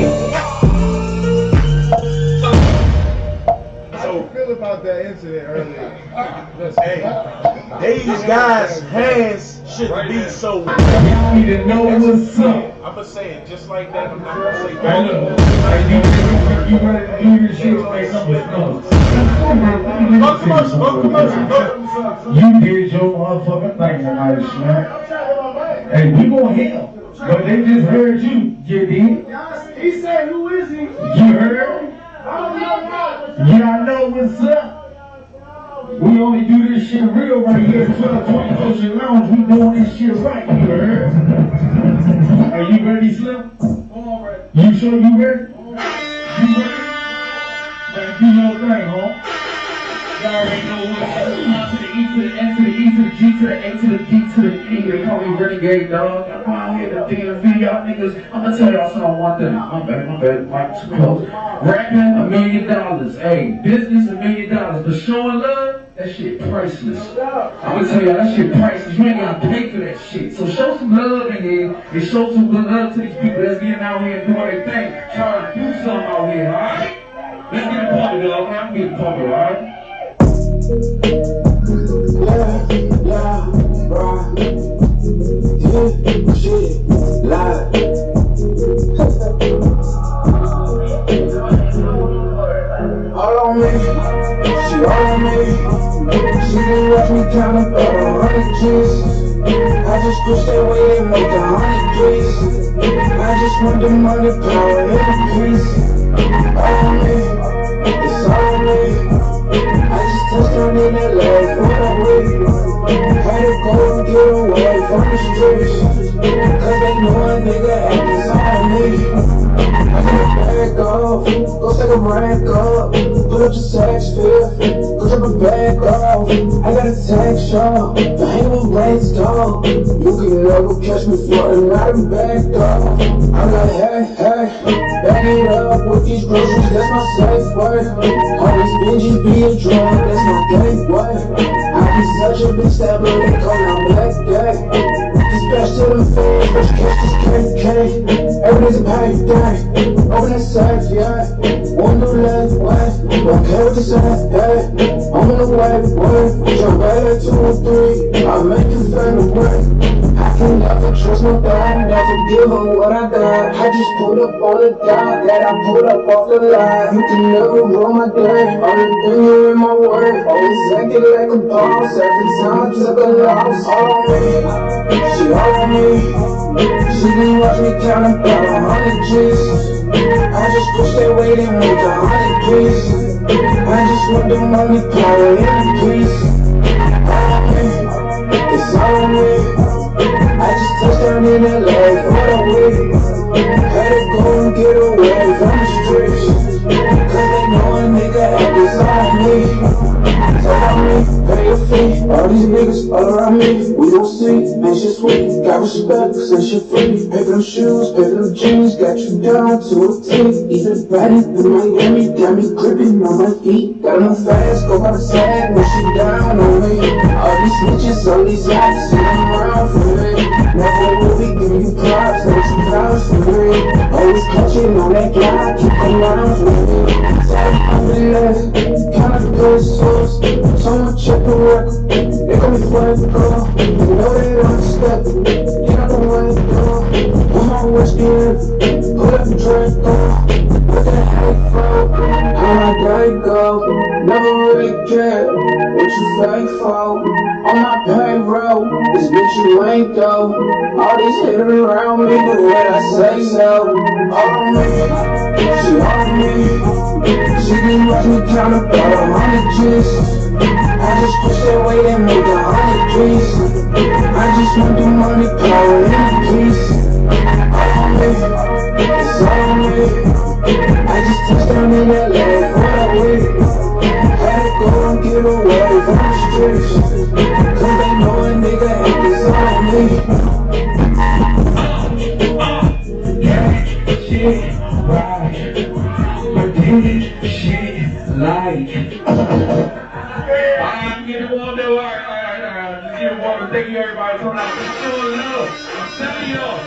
So feel about that incident earlier. Hey, these guys' hands shouldn't be so. You need to know what's up. I'ma say it just like that. I'm not gonna say I know. Like you ready to do your shit like something else. Go commercial. You did your motherfucking thing tonight, man. Hey, we gon' hell. But they just heard you. You did. He said, "Who is he?" You heard? Y'all know what's up. We only do this shit real right here at 1220 Ocean Lounge. We doing this shit right, you heard? Are you ready, Slim? You sure you ready? You ready? Man, do your thing, huh? Y'all already know what's up. To the E to the N to the E to the G to the A to the D to the E. They call me Renegade, dog. I'm out here to DMV, y'all niggas. I'ma tell y'all something one thing. My bad, Mike's too close. Rapping $1 million. Hey, business $1 million. But showing love, that shit priceless. I'ma tell y'all, that shit priceless. You ain't gotta pay for that shit. So show some love in here and show some love to these people that's getting out here and doing their thing. Trying to do something out here, alright? Let's get it pumping, dog. I'm getting pumping, alright? Yeah, bro. Yeah, shit, live. All on me, she all on me. She didn't watch me count up about 100 G's. I just pushed that way and make 100 G's. I just want the money, power, and the peace. All on me, it's all on me. I just touched down in that life, what I wait. Had to go and get away from the streets. Cause they know a nigga acting's on me. I got a bag off, go take a rank up. Put up your sex fifth, go drop a bag off. I got a tax shop, the hang with Blade's dog. You can never catch me floating out of back off. I'm like, hey, back it up with these groceries, that's my safe word. All these bitches be a drug, that's my gateway. I be such a big stabber, they call me Black Day. Dispatch to them fans, first catch this KK. Every day's a payday. Open that safe, yeah. One new left way. Don't care what they say, hey. I'm in the way, jump right at 2 or 3. I'll make you find a way. I can never trust nobody, never give them what I got. I just put up on the dot that I put up off the line. You can never rule my day, only thing you in my word. Always acting like a boss, every time I took a loss. All on me, she all on me. She didn't watch me count about 100 G's. I just push that weight and make 100 G's. I just want the money, power, and the peace. All on me, it's all on me. I just touched down in LA for the week. Had to go and get away from the streets. Cause they know a nigga acting's on me. Talk about me, pay your fee. All these niggas all around me. We don't see, man, shit sweet. Got respect, say shit free. Pay for them shoes, pay for them jeans. Got you down to a T. Even Patty in Miami, got me gripping on my feet. Gotta move fast, go by the side when she down on me. All these snitches, all these acts, see them around for me. Never will be giving you props, let you vouch for me. Always clutching on that guy, keep around for me. Tell me I'm the last, kind of good source. Someone check the record, they call me Flag Girl. You know they don't step, get out the way, girl. I'm always good, put up the drink, girl. Look at how it flow, how my day go. Never really cared what you fake for. On my payroll, this bitch you ain't though. All these haters around me, but when I say so, all on me, she on me. She didn't watch me count about 100 G's. I just push that weight and make 100 G's. I just want the money, power, and the peace. All on me, it's all on me. I just touched down in LA for that week. Had to go and get away from the streets. Cause they know a nigga acting's on me. Shit, right. I did shit like I'm talking about pure love. I'm telling y'all.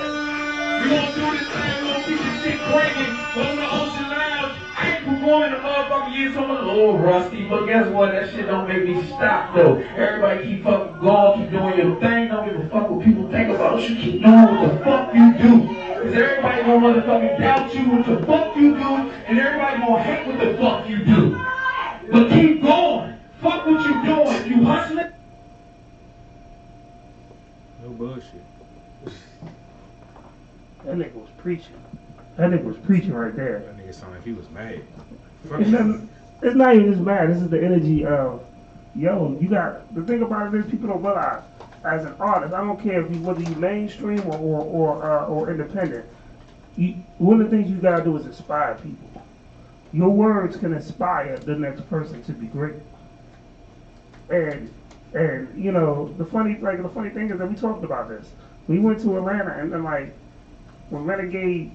We gonna do this thing, we gonna keep this shit cranking. On the Ocean Lounge. I ain't performing the motherfucking years, so I'm a little rusty, but guess what? That shit don't make me stop though. Everybody keep fucking going, keep doing your thing. Don't give a fuck what people think about you. Keep doing what the fuck you do. Cause everybody gonna motherfucking doubt you what the fuck you do, and everybody gonna hate what the fuck you do. But keep going. Fuck what you doing. If you hustling. No bullshit. That nigga was preaching. That nigga was preaching right there. That nigga sounded like he was mad. It's not even just mad. This is the energy of, yo, you got, the thing about it is people don't realize, as an artist, I don't care if you, whether you mainstream or independent, one of the things you gotta do is inspire people. Your words can inspire the next person to be great. And you know, the funny thing is that we talked about this. We went to Atlanta and then like, when Renegade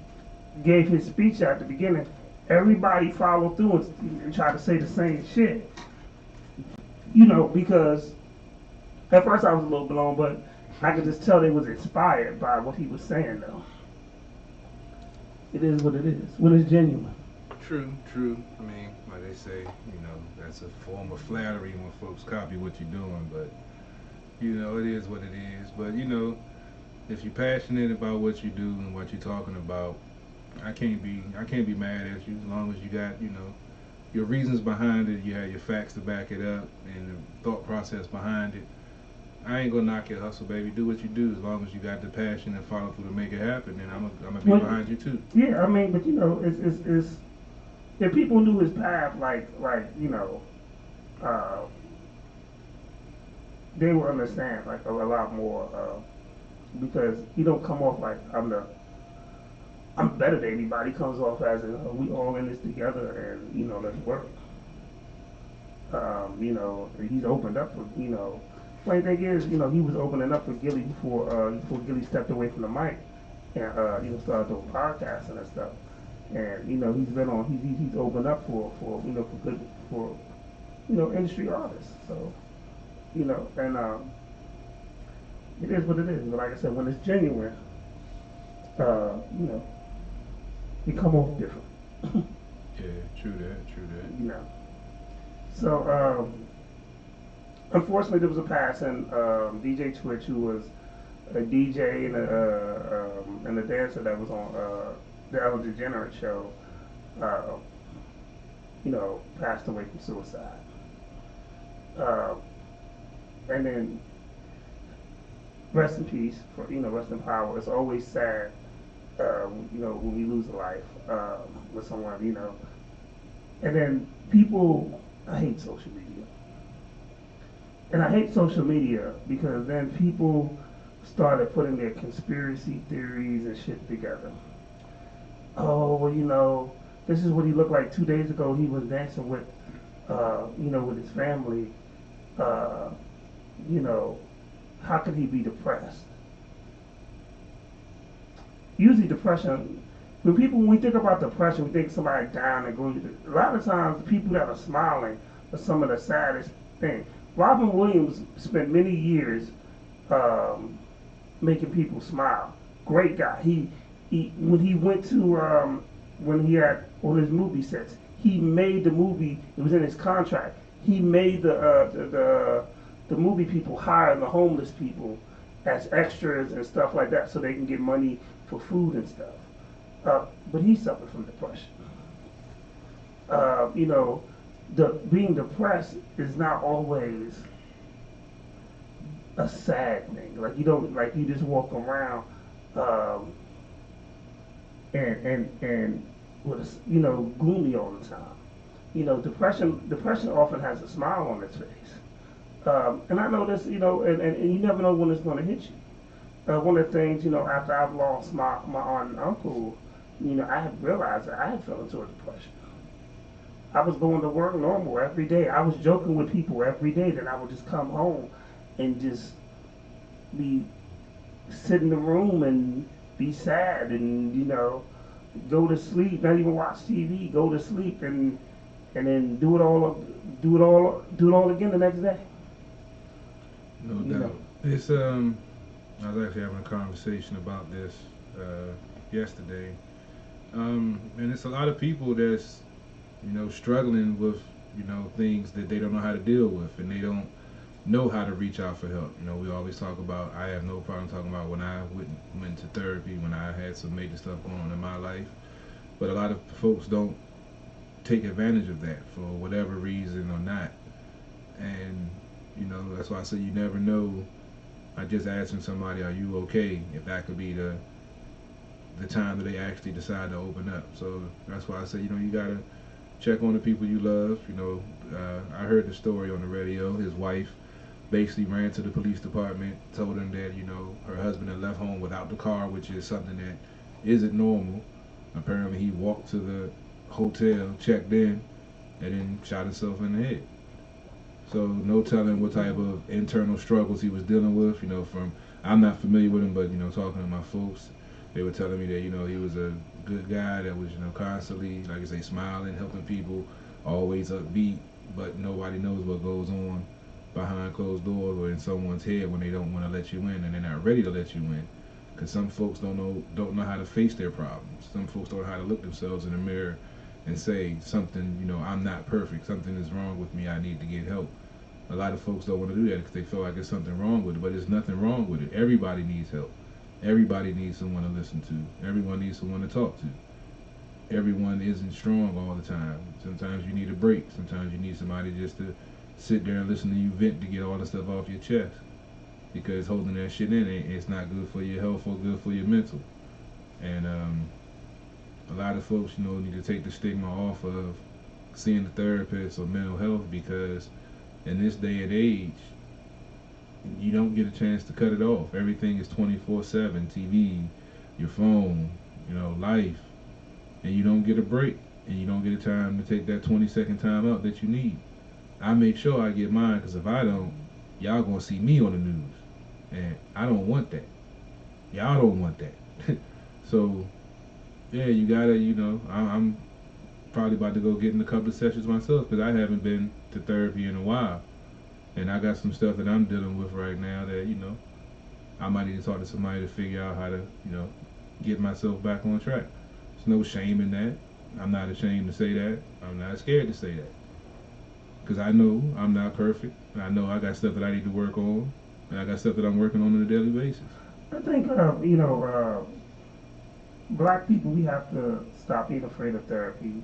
gave his speech at the beginning, everybody followed through and tried to say the same shit. You know, because at first I was a little blown, but I could just tell they was inspired by what he was saying though. It is what it is. What is genuine. True. I mean, like they say, you know, that's a form of flattery when folks copy what you're doing, but, you know, it is what it is. But, you know, if you're passionate about what you do and what you're talking about, I can't be mad at you as long as you got, you know, your reasons behind it, you have your facts to back it up, and the thought process behind it. I ain't gonna knock your hustle, baby. Do what you do as long as you got the passion and follow through to make it happen, and I'm gonna be behind you too. Yeah, I mean, but you know, it's if people knew his path, like you know, they would understand like a lot more, because he don't come off like I'm better than anybody. He comes off as we all in this together, and you know, let's work. You know, he's opened up for, you know. Funny thing is, you know, he was opening up for Gilly before Gilly stepped away from the mic and you know, started doing podcasting and stuff. And you know, he's been on. He's opened up for you know, for you know, industry artists. So you know, and it is what it is. But like I said, when it's genuine, you know, you come off different. Yeah, true that. You know. So unfortunately, there was a passing. DJ Twitch, who was a DJ and a dancer that was on the Ellen DeGeneres show, you know, passed away from suicide. And then, rest in peace, you know, rest in power. It's always sad, you know, when we lose a life with someone, you know. And then people, I hate social media. And I hate social media because then people started putting their conspiracy theories and shit together. Oh, well, you know, this is what he looked like 2 days ago. He was dancing with, you know, with his family. You know, how could he be depressed? Usually depression, when we think about depression, we think somebody dying and going. A lot of times, the people that are smiling are some of the saddest things. Robin Williams spent many years making people smile. Great guy. He when he went to when he had on his movie sets, he made the movie. It was in his contract. He made the movie people hire the homeless people as extras and stuff like that, so they can get money for food and stuff. But he suffered from depression. You know, being depressed is not always a sad thing. Like you don't, like you just walk around and with you know, gloomy all the time. You know, depression often has a smile on its face. And I know this, you know, and you never know when it's going to hit you. One of the things, you know, after I've lost my aunt and uncle, you know, I had realized that I had fell into a depression. I was going to work normal every day. I was joking with people every day. Then I would just come home and just sit in the room and be sad and, you know, go to sleep, not even watch TV, go to sleep and then do it all again the next day. No doubt. It's I was actually having a conversation about this yesterday, and it's a lot of people that's struggling with things that they don't know how to deal with, and they don't know how to reach out for help. We always talk about. I have no problem talking about when I went to therapy when I had some major stuff going on in my life, but a lot of folks don't take advantage of that for whatever reason or not, and that's why I say you never know. I just asking somebody, "Are you okay?" If that could be the time that they actually decide to open up. So that's why I say, you gotta check on the people you love. I heard the story on the radio. His wife basically ran to the police department, told them that her husband had left home without the car, which is something that isn't normal. Apparently, he walked to the hotel, checked in, and then shot himself in the head. So no telling what type of internal struggles he was dealing with. From I'm not familiar with him, but talking to my folks, they were telling me that he was a good guy that was constantly, like I say, smiling, helping people, always upbeat. But nobody knows what goes on behind closed doors or in someone's head when they don't want to let you in and they're not ready to let you in. Because some folks don't know how to face their problems. Some folks don't know how to look themselves in the mirror and say something. I'm not perfect. Something is wrong with me. I need to get help. A lot of folks don't want to do that because they feel like there's something wrong with it, but there's nothing wrong with it. Everybody needs help. Everybody needs someone to listen to. Everyone needs someone to talk to. Everyone isn't strong all the time. Sometimes you need a break. Sometimes you need somebody just to sit there and listen to you vent to get all the stuff off your chest. Because holding that shit in, it's not good for your health or good for your mental. And a lot of folks, need to take the stigma off of seeing a therapist or mental health, because in this day and age, you don't get a chance to cut it off. Everything is 24/7, TV, your phone, life, and you don't get a break, and you don't get a time to take that 20-second time out that you need. I make sure I get mine, because if I don't, y'all gonna see me on the news, and I don't want that. Y'all don't want that. So, yeah, you gotta, I'm probably about to go get in a couple of sessions myself, because I haven't been to therapy in a while. And I got some stuff that I'm dealing with right now that, I might need to talk to somebody to figure out how to, get myself back on track. There's no shame in that. I'm not ashamed to say that. I'm not scared to say that. Because I know I'm not perfect. I know I got stuff that I need to work on. And I got stuff that I'm working on a daily basis. I think, black people, we have to stop being afraid of therapy.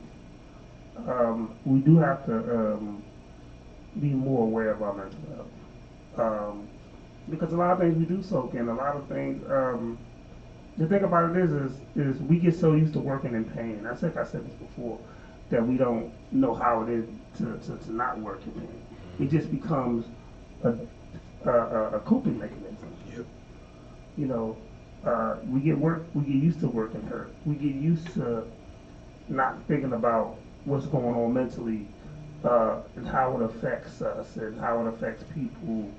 We do have to be more aware of our mental health. Because a lot of things we do soak in, a lot of things, the thing about it is we get so used to working in pain. I think I said this before, that we don't know how it is to not work in pain. It just becomes a coping mechanism. Yep. We get used to working hurt. We get used to not thinking about what's going on mentally, and how it affects us and how it affects people.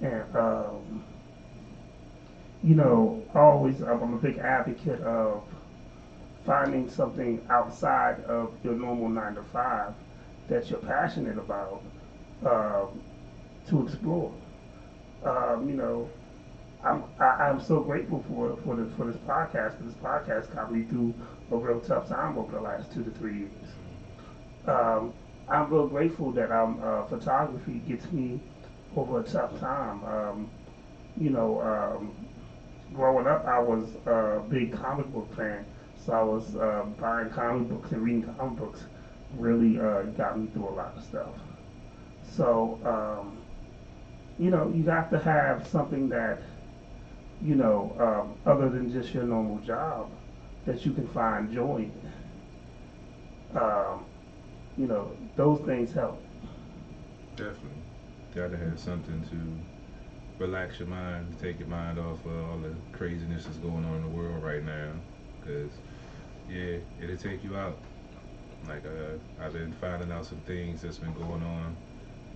And I'm a big advocate of finding something outside of your normal 9 to 5 that you're passionate about, to explore. I'm so grateful for this podcast. This podcast got me through a real tough time over the last 2 to 3 years. I'm real grateful that photography gets me over a tough time. Growing up, I was a big comic book fan, so I was buying comic books and reading comic books. Really got me through a lot of stuff. So, you have to have something that, other than just your normal job, that you can find joy in. Those things help. Definitely. Gotta have something to relax your mind, take your mind off of all the craziness that's going on in the world right now. Because, yeah, it'll take you out. Like, I've been finding out some things that's been going on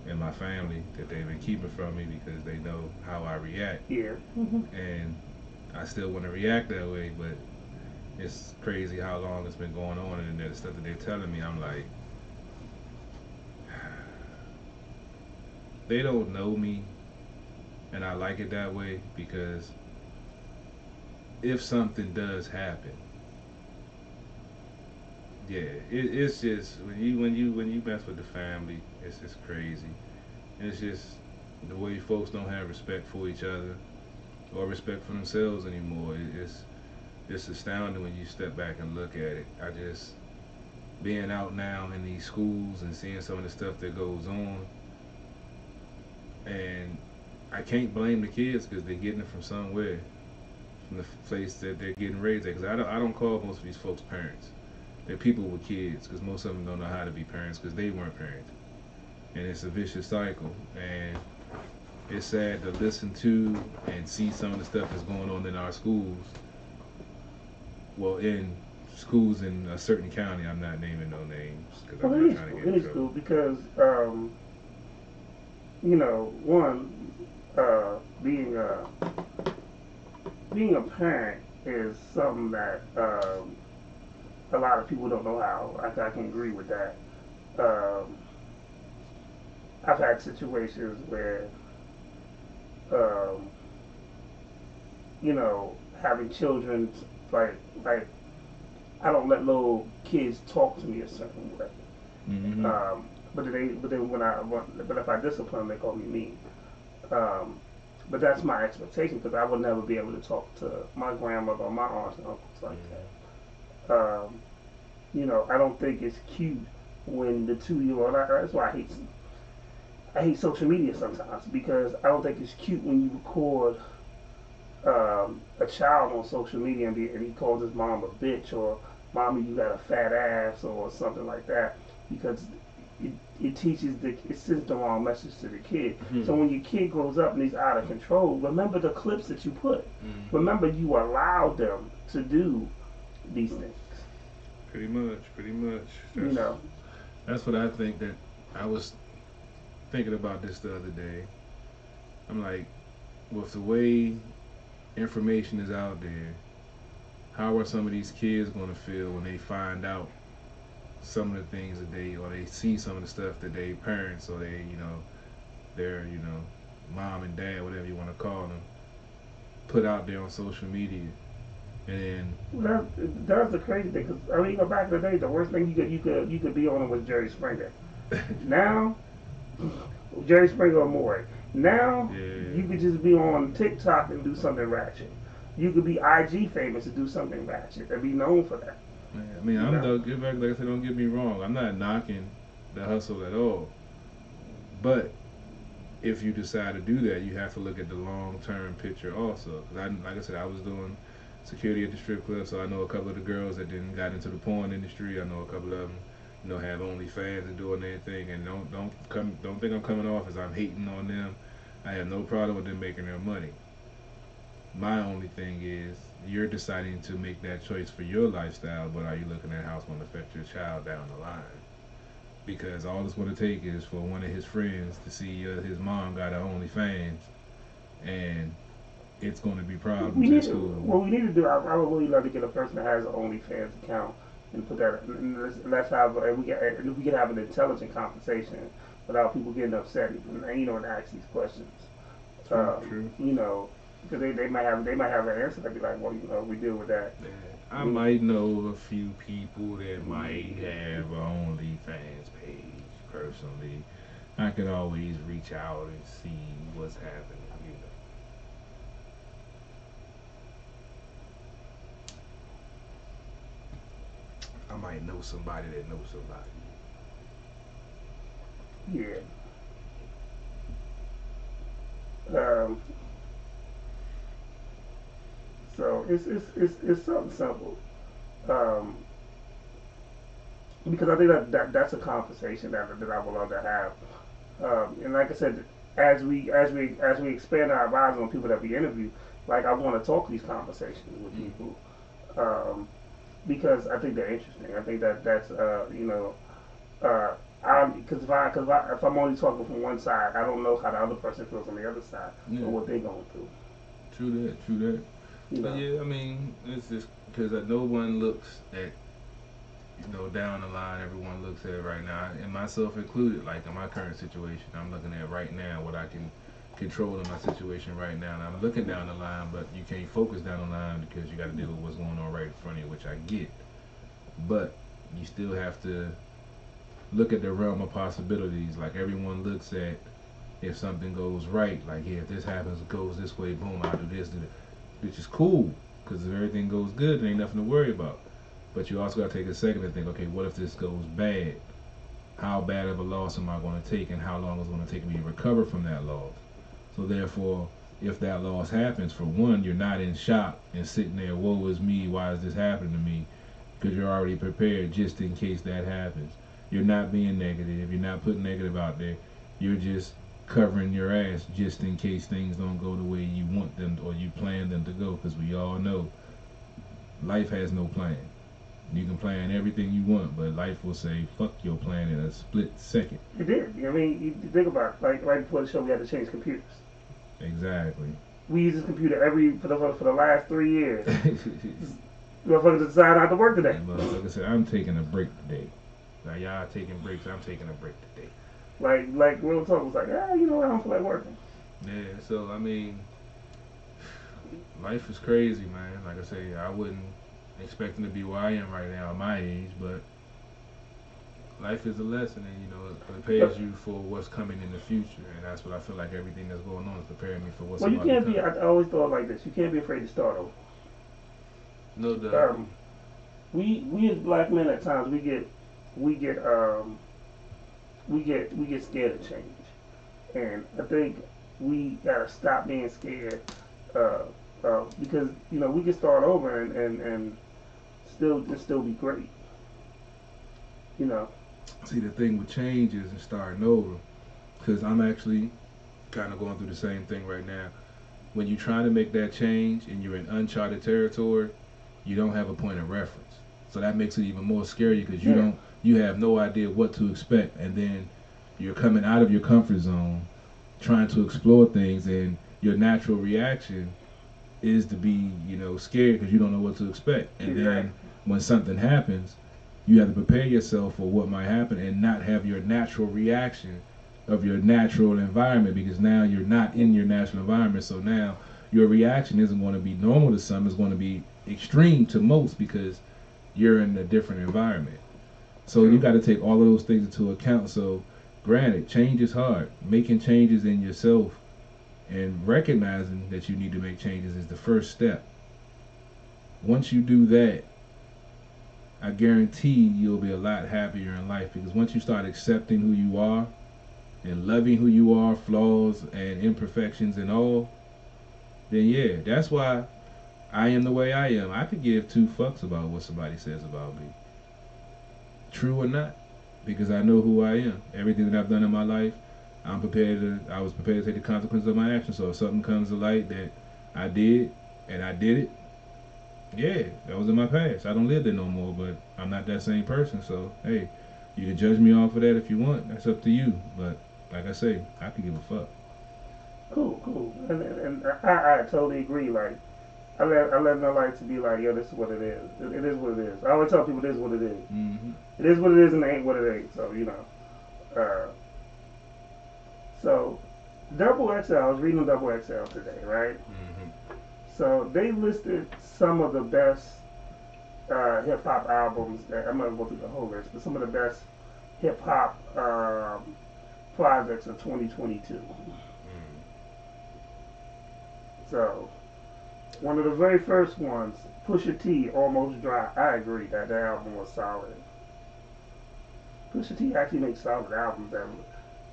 in my family that they've been keeping from me because they know how I react. Yeah. And I still want to react that way, but it's crazy how long it's been going on, and the stuff that they're telling me, I'm like, they don't know me, and I like it that way because if something does happen, yeah, it's just when you mess with the family, it's just crazy. It's just the way folks don't have respect for each other or respect for themselves anymore. It's astounding when you step back and look at it. I just being out now in these schools and seeing some of the stuff that goes on, and I can't blame the kids because they're getting it from somewhere, from the place that they're getting raised at. Because I don't call most of these folks parents. They're people with kids because most of them don't know how to be parents because they weren't parents. And it's a vicious cycle. And it's sad to listen to and see some of the stuff that's going on in our schools. Well, in schools in a certain county, I'm not naming no names because Well, I'm it not trying to is, get it in is trouble. cool because, you know, one, being a parent is something that a lot of people don't know how. I can agree with that. I've had situations where, you know, having children, like I don't let little kids talk to me a certain way. Mm-hmm. But if I discipline them, they call me mean. But that's my expectation because I would never be able to talk to my grandmother or my aunts and uncles like that. You know, I don't think it's cute when the 2-year-old. That's why I hate social media sometimes because I don't think it's cute when you record a child on social media and he calls his mom a bitch or mommy you got a fat ass or something like that because it sends the wrong message to the kid. Mm-hmm. So when your kid grows up and he's out of control, remember the clips that you put. Mm-hmm. Remember you allowed them to do these things. Pretty much. You know. That's what I think. That I was thinking about this the other day. I'm like, with the way information is out there, how are some of these kids going to feel when they find out some of the things that they see some of the stuff that they parents or their mom and dad, whatever you want to call them, put out there on social media, and that's the crazy thing. Cause I mean, back in the day, the worst thing you could be on was Jerry Springer. Now, Jerry Springer or Maury. Now, you could just be on TikTok and do something ratchet. You could be IG famous and do something ratchet and be known for that. I mean, like I said, don't get me wrong. I'm not knocking the hustle at all. But if you decide to do that, you have to look at the long-term picture also. Because like I said, I was doing security at the strip club, so I know a couple of the girls that then got into the porn industry. I know a couple of them, have OnlyFans and doing their thing. And don't think I'm coming off as I'm hating on them. I have no problem with them making their money. My only thing is you're deciding to make that choice for your lifestyle, but are you looking at how it's going to affect your child down the line? Because all it's going to take is for one of his friends to see his mom got her OnlyFans, and it's going to be problems at school. What we need to do, I would really love to get a person that has an OnlyFans account and put that. And let's have we can have an intelligent conversation without people getting upset and and ask these questions. True. Because they might have an answer that'd be like, well, we deal with that. Yeah. I might know a few people that might have an OnlyFans page personally. I could always reach out and see what's happening. I might know somebody that knows somebody. Yeah. So it's something simple. Because I think that's a conversation that I would love to have. And like I said, as we expand our horizon on people that we interview, like I want to talk these conversations with people. Because I think they're interesting. I think that's if I'm only talking from one side, I don't know how the other person feels on the other side or what they're going through. True that. But yeah, I mean, it's just because no one looks at, down the line, everyone looks at it right now, and myself included. Like in my current situation, I'm looking at right now what I can controlling my situation right now. And I'm looking down the line, but you can't focus down the line because you got to deal with what's going on right in front of you, which I get. But you still have to look at the realm of possibilities. Like everyone looks at if something goes right, like yeah, if this happens, it goes this way, boom, I'll do this, which is cool because if everything goes good, there ain't nothing to worry about. But you also got to take a second and think, okay, what if this goes bad? How bad of a loss am I going to take, and how long is it going to take me to recover from that loss? So therefore, if that loss happens, for one, you're not in shock and sitting there, woe is me, why is this happening to me? Because you're already prepared just in case that happens. You're not being negative. You're not putting negative out there. You're just covering your ass just in case things don't go the way you want them or you plan them to go. Because we all know life has no plan. You can plan everything you want, but life will say, fuck your plan in a split second. It did. I mean, you think about it. Like right before the show, we had to change computers. Exactly. We use this computer for the last 3 years. Motherfuckers decide not to work today. Like I said, I'm taking a break today. Like y'all taking breaks, I'm taking a break today. Like real talk was like, you know what, I don't feel like working. Yeah, so I mean, life is crazy, man. Like I say, I wouldn't expecting to be where I am right now at my age, but life is a lesson, and you know it prepares you for what's coming in the future, and that's what I feel like everything that's going on is preparing me for what's. Well, you can't be. I always thought like this. You can't be afraid to start over. No doubt. We as black men at times we get scared of change, and I think we gotta stop being scared. Because you know we can start over and still be great. You know. See, the thing with change is and starting over, because I'm actually kind of going through the same thing right now. When you're trying to make that change and you're in uncharted territory, you don't have a point of reference. So that makes it even more scary because you have no idea what to expect, and then you're coming out of your comfort zone, trying to explore things, and your natural reaction is to be, scared because you don't know what to expect. And then when something happens, you have to prepare yourself for what might happen and not have your natural reaction of your natural environment, because now you're not in your natural environment. So now your reaction isn't going to be normal to some, it's going to be extreme to most because you're in a different environment. So you got to take all of those things into account. So granted, change is hard. Making changes in yourself and recognizing that you need to make changes is the first step. Once you do that, I guarantee you'll be a lot happier in life, because once you start accepting who you are and loving who you are, flaws and imperfections and all, then yeah, that's why I am the way I am. I could give two fucks about what somebody says about me, true or not, because I know who I am. Everything that I've done in my life, I was prepared to take the consequences of my actions. So if something comes to light that I did and I did it, yeah, that was in my past. I don't live there no more, but I'm not that same person. So hey, you can judge me off of that if you want. That's up to you. But like I say, I could give a fuck. Cool. And I totally agree. Like I let my life to be like, yo, this is what it is. It is what it is. I always tell people this is what it is. Mm-hmm. It is what it is, and it ain't what it ain't. So So, Double XL, I was reading Double XL today, right? Mm-hmm. So, they listed some of the best hip-hop albums, I'm not going to go through the whole list, but some of the best hip-hop projects of 2022. So, one of the very first ones, Pusha T, Almost Dry. I agree that the album was solid. Pusha T actually makes solid albums.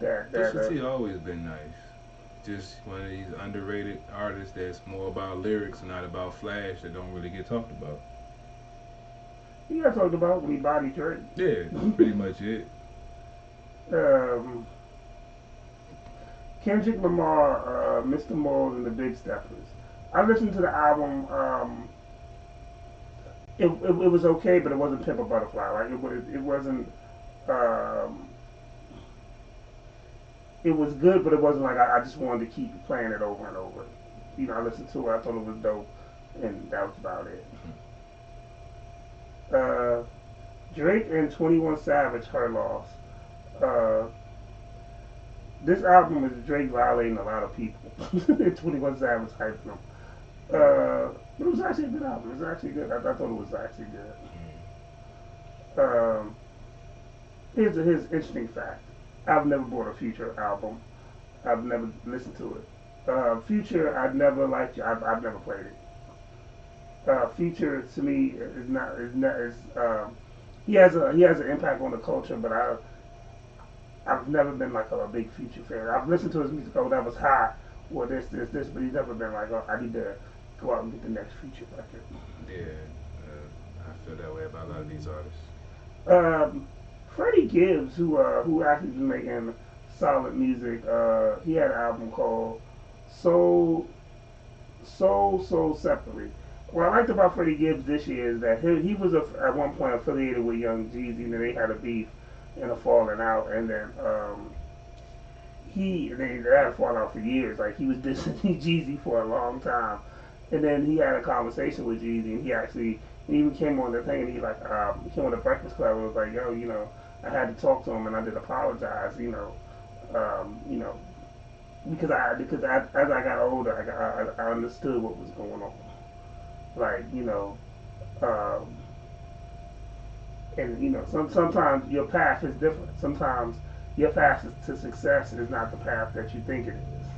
Pusha T always been nice. Just one of these underrated artists that's more about lyrics and not about flash that don't really get talked about. You got talked about when he body Drake. Yeah, that's pretty much it. Kendrick Lamar, Mr. Moles and the Big Steppers. I listened to the album. It was okay, but it wasn't Pimp a Butterfly. Like it wasn't. It was good, but it wasn't like I just wanted to keep playing it over and over. I listened to it. I thought it was dope, and that was about it. Drake and 21 Savage, Her Loss. This album is Drake violating a lot of people. 21 Savage hyped him. But it was actually a good album. It was actually good. I thought it was actually good. Here's interesting fact. I've never bought a Future album. I've never listened to it. Future, I've never liked. I've never played it. Future to me he has an impact on the culture, but I've never been like a big Future fan. I've listened to his music. Oh, that was hot. Or this, but he's never been like, oh, I need to go out and get the next Future record. Yeah, I feel that way about a lot of these artists. Freddie Gibbs, who actually been making solid music. He had an album called Soul Separately. What I liked about Freddie Gibbs this year is that he was at one point affiliated with Young Jeezy, and they had a beef and a falling out, and then they had a falling out for years. Like he was dissing Jeezy for a long time, and then he had a conversation with Jeezy, and he even came on the thing, and he came on the Breakfast Club and was like, yo, I had to talk to him, and I did apologize, because as I got older, I understood what was going on. Sometimes your path is different. Sometimes your path to success is not the path that you think it is.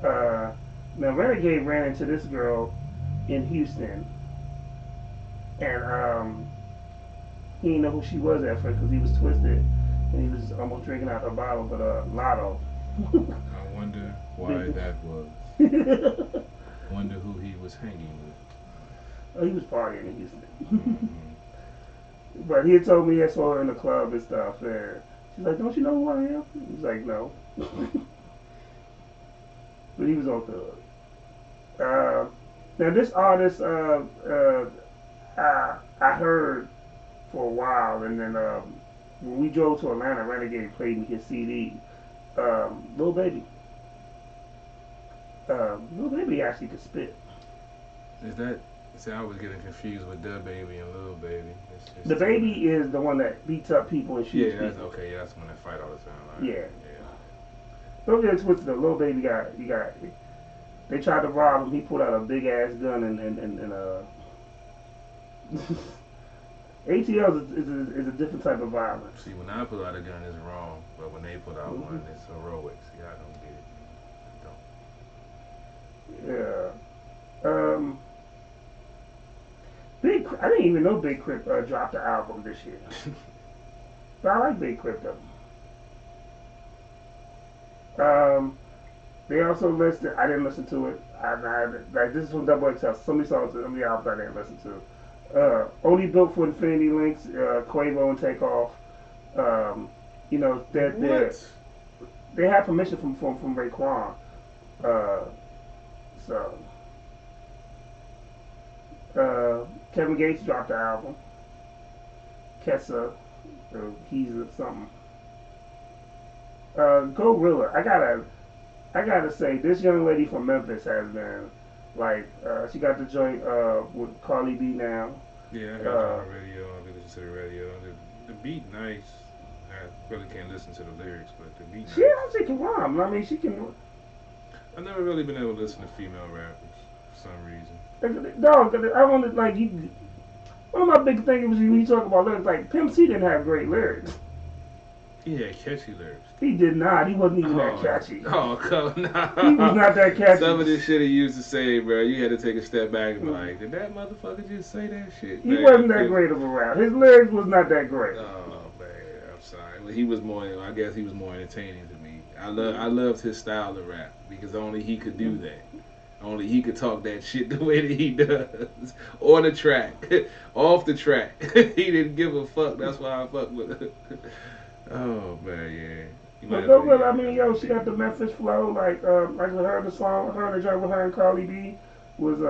Now, Renegade ran into this girl in Houston, and he didn't know who she was at first because he was twisted and he was almost drinking out her bottle, but Lotto. I wonder why that was. Wonder who he was hanging with. Oh, he was partying in Houston. But he had told me he saw her in the club and stuff, and she's like, don't you know who I am? He was like, no. But he was on good. Now this artist, I heard for a while, and then when we drove to Atlanta, Renegade played me his CD, Lil Baby. Lil Baby actually could spit. Is that? See, I was getting confused with Da Baby and Lil Baby. The Baby is the one that beats up people and shoots people. Yeah, that's okay. Yeah, that's the one that fight all the time. Right? Yeah. Don't get it twisted. The Lil Baby they tried to rob him. He pulled out a big ass gun and ATL is a different type of violence. See, when I pull out a gun, it's wrong, but when they pull out one, it's heroic. See, I don't get it. Yeah. I didn't even know Big Crit dropped an album this year. But I like Big Crit though. They also listed, I didn't listen to it. This is from Double XL. Some of the albums I didn't listen to. Only Built for Infinity Links, Quavo and Takeoff. They have permission from Raekwon. Kevin Gates dropped the album. Kessa, he's something. Gorilla. I gotta say, this young lady from Memphis has been she got the joint with Carly B now. Yeah, I heard it on the radio. I've been listening to the radio. The beat nice. I really can't listen to the lyrics, but the beat nice. She can rhyme. I mean, she can. I've never really been able to listen to female rappers for some reason. Dog, I wanted one of my big things was when you talk about lyrics, Pimp C didn't have great lyrics. He had catchy lyrics. He did not. He wasn't even that catchy. Oh, come on. He was not that catchy. Some of this shit he used to say, bro, you had to take a step back and be like, did that motherfucker just say that shit? He wasn't that great of a rap. His lyrics was not that great. Oh, man, I'm sorry. Well, he was more, I guess he was more entertaining to me. I loved his style of rap because only he could do that. Only he could talk that shit the way that he does. On the track. Off the track. He didn't give a fuck. That's why I fuck with him. Oh, man, yeah. But I mean, she got the Memphis flow. I heard the song, her and the joint with her and Carly B was,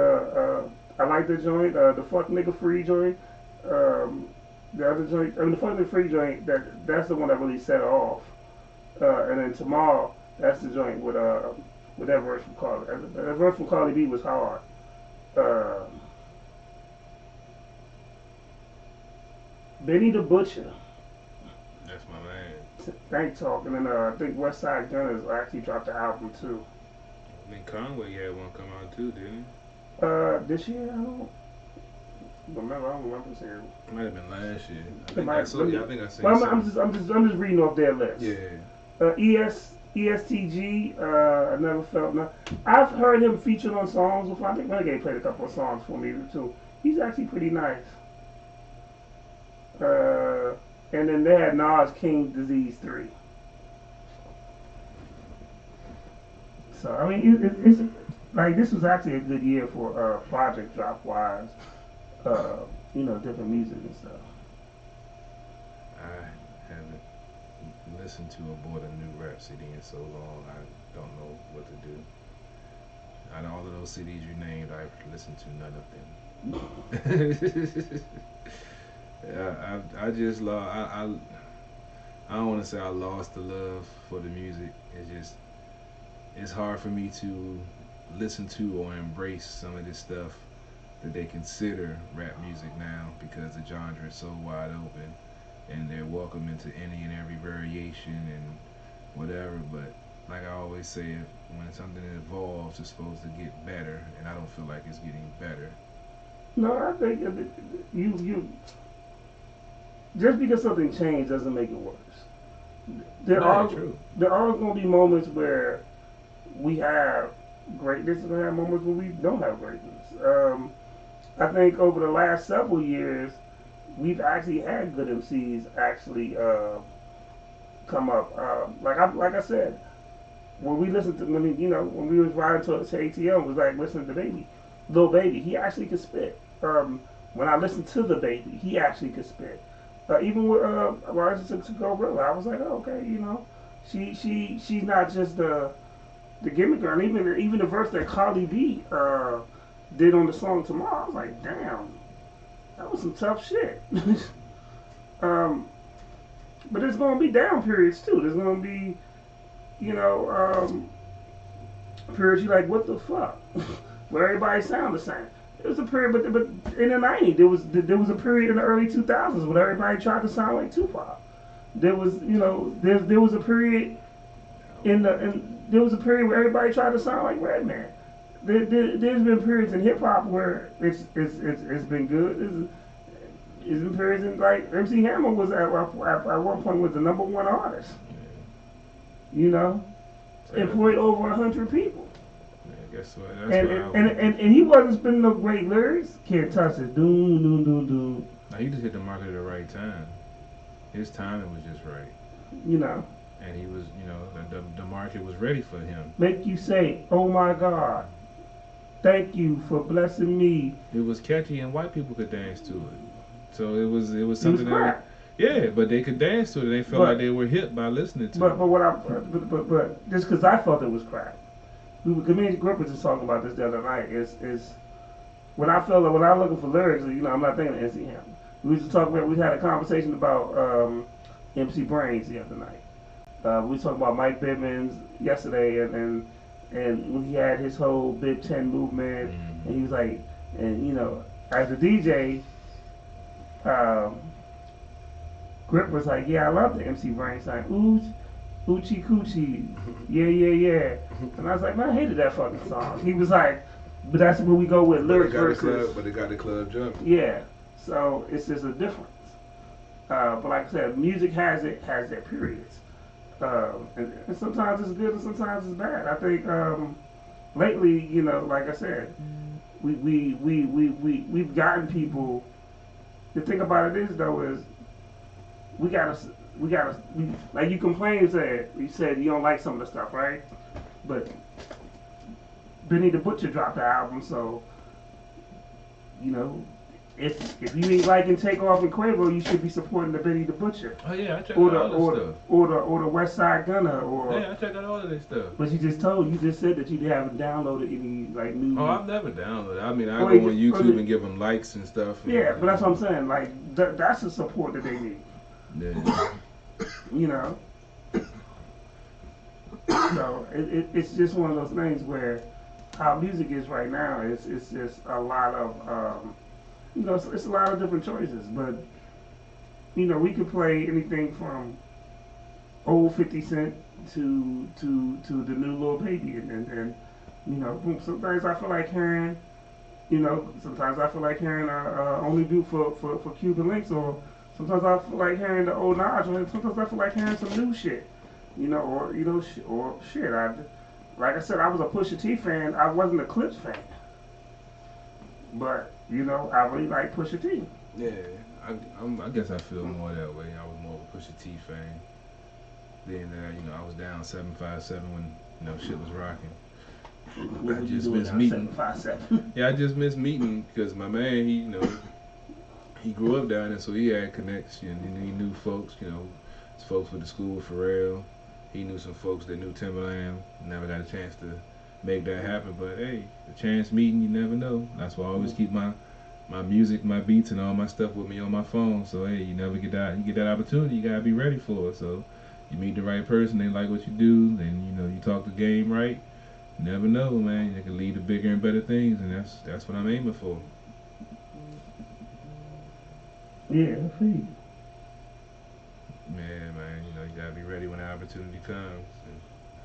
I like the joint, the Fuck Nigga Free joint. The other joint, the Fuck Nigga Free joint, that's the one that really set off. And then Tomorrow, that's the joint with that verse from Carly. That verse from Carly B was hard. Benny the Butcher. That's my man. Thank Talk, and then I think West Side Gunners actually dropped the album too. I think Conway had one come out too, didn't This year I don't remember. I don't remember seeing. he? Might have been last year. I It think might- I saw. Yeah, I think I seen. Well, some. I'm just reading off their list. Yeah. ESTG, I never felt nothing. I've heard him featured on songs before. I think Renegade played a couple of songs for me too. He's actually pretty nice. And then they had Nas King Disease 3. So, I mean, it's like this was actually a good year for project drop wise. Different music and stuff. I haven't listened to or bought a new rap CD in so long. I don't know what to do. Out of all of those CDs you named, I've listened to none of them. I just lost. I don't want to say I lost the love for the music. It's hard for me to listen to or embrace some of this stuff that they consider rap music now, because the genre is so wide open and they're welcome into any and every variation and whatever. But like I always say, when something evolves, it's supposed to get better, and I don't feel like it's getting better. No, I think you just because something changed doesn't make it worse. There are going to be moments where we have greatness, and there are moments where we don't have greatness. I think over the last several years, we've actually had good MCs actually come up. Like I said, when we listened to, when we was riding to ATL, it was like listening to Baby, Lil Baby. He actually could spit. When I listened to the Baby, he actually could spit. Even with Rise to Gorilla, I was like, oh, okay, she's not just the gimmick girl. And even the verse that Cardi B did on the song Tomorrow, I was like, damn, that was some tough shit. But there's gonna be down periods too. There's gonna be, periods you're like, what the fuck, where everybody sound the same. There was a period, but in the '90s, there was a period in the early 2000s when everybody tried to sound like Tupac. There was, there was a period there was a period where everybody tried to sound like Redman. There's been periods in hip hop where it's been good. There's been periods in, like, MC Hammer was at one point was the #1 artist. Employed over 100 people. Guess what? And he wasn't spinning no great lyrics. Can't touch it. Doom, doom, doom, doom. Now, he just hit the market at the right time. His timing was just right. And he was, the market was ready for him. Make you say, oh my God, thank you for blessing me. It was catchy and white people could dance to it. So it was something that. Yeah, but they could dance to it. They felt like they were hip by listening to it. But just because I felt it was crap. Me and Grip was just talking about this the other night. Is when I'm looking for lyrics, I'm not thinking of MC Hammer. We had a conversation about MC Brains the other night. We talked about Mike Bibbins yesterday, and he had his whole Bib 10 movement, and he was like, as a DJ, Grip was like, yeah, I love the MC Brains song. Oochie Coochie, yeah. And I was like, man, I hated that fucking song. He was like, but that's where we go with lyrics versus. But it got the club jumping. Yeah, so it's just a difference. But like I said, music has their periods, and sometimes it's good and sometimes it's bad. I think lately, like I said, we've gotten people. The thing about it is though is we gotta like you complained you said you don't like some of the stuff, right? But Benny the Butcher dropped the album, so if you ain't liking Takeoff and Quavo, you should be supporting the Benny the Butcher. Oh yeah, I check out all this stuff. Or the West Side Gunner, I check out all of this stuff. But you just said that you haven't downloaded any like new. Oh, I've never downloaded. I mean, I go on YouTube and give them likes and stuff. Yeah, but that's what I'm saying. Like that's the support that they need. Yeah. So it's just one of those things where how music is right now. It's just a lot of it's a lot of different choices, but we could play anything from old 50 Cent to the new Lil Baby, and you know, sometimes I feel like hearing, you know, sometimes I feel like hearing only do for Cuban Links, or sometimes I feel like hearing the old Nas, and sometimes I feel like hearing some new shit, you know, or you know, or shit. Like I said, I was a Pusha T fan. I wasn't a Clips fan, but you know, I really like Pusha T. Yeah, I guess I feel more that way. I was more of a Pusha T fan. Then you know, I was down 757 when you know shit was rocking. I just miss meeting. 757. Yeah, I just miss meeting because my man, he you know, he grew up down there, so he had connections and he knew folks. You know, his folks went to school with Pharrell. He knew some folks that knew Timberland. Never got a chance to make that happen, but hey, the chance meeting, you never know. That's why I always keep my music, my beats, and all my stuff with me on my phone. So hey, you never get that. You get that opportunity, you gotta be ready for it. So you meet the right person, they like what you do, then you know you talk the game right. You never know, man. You can lead to bigger and better things, and that's what I'm aiming for. Yeah, I feel you. Man, you know you gotta be ready when the opportunity comes. And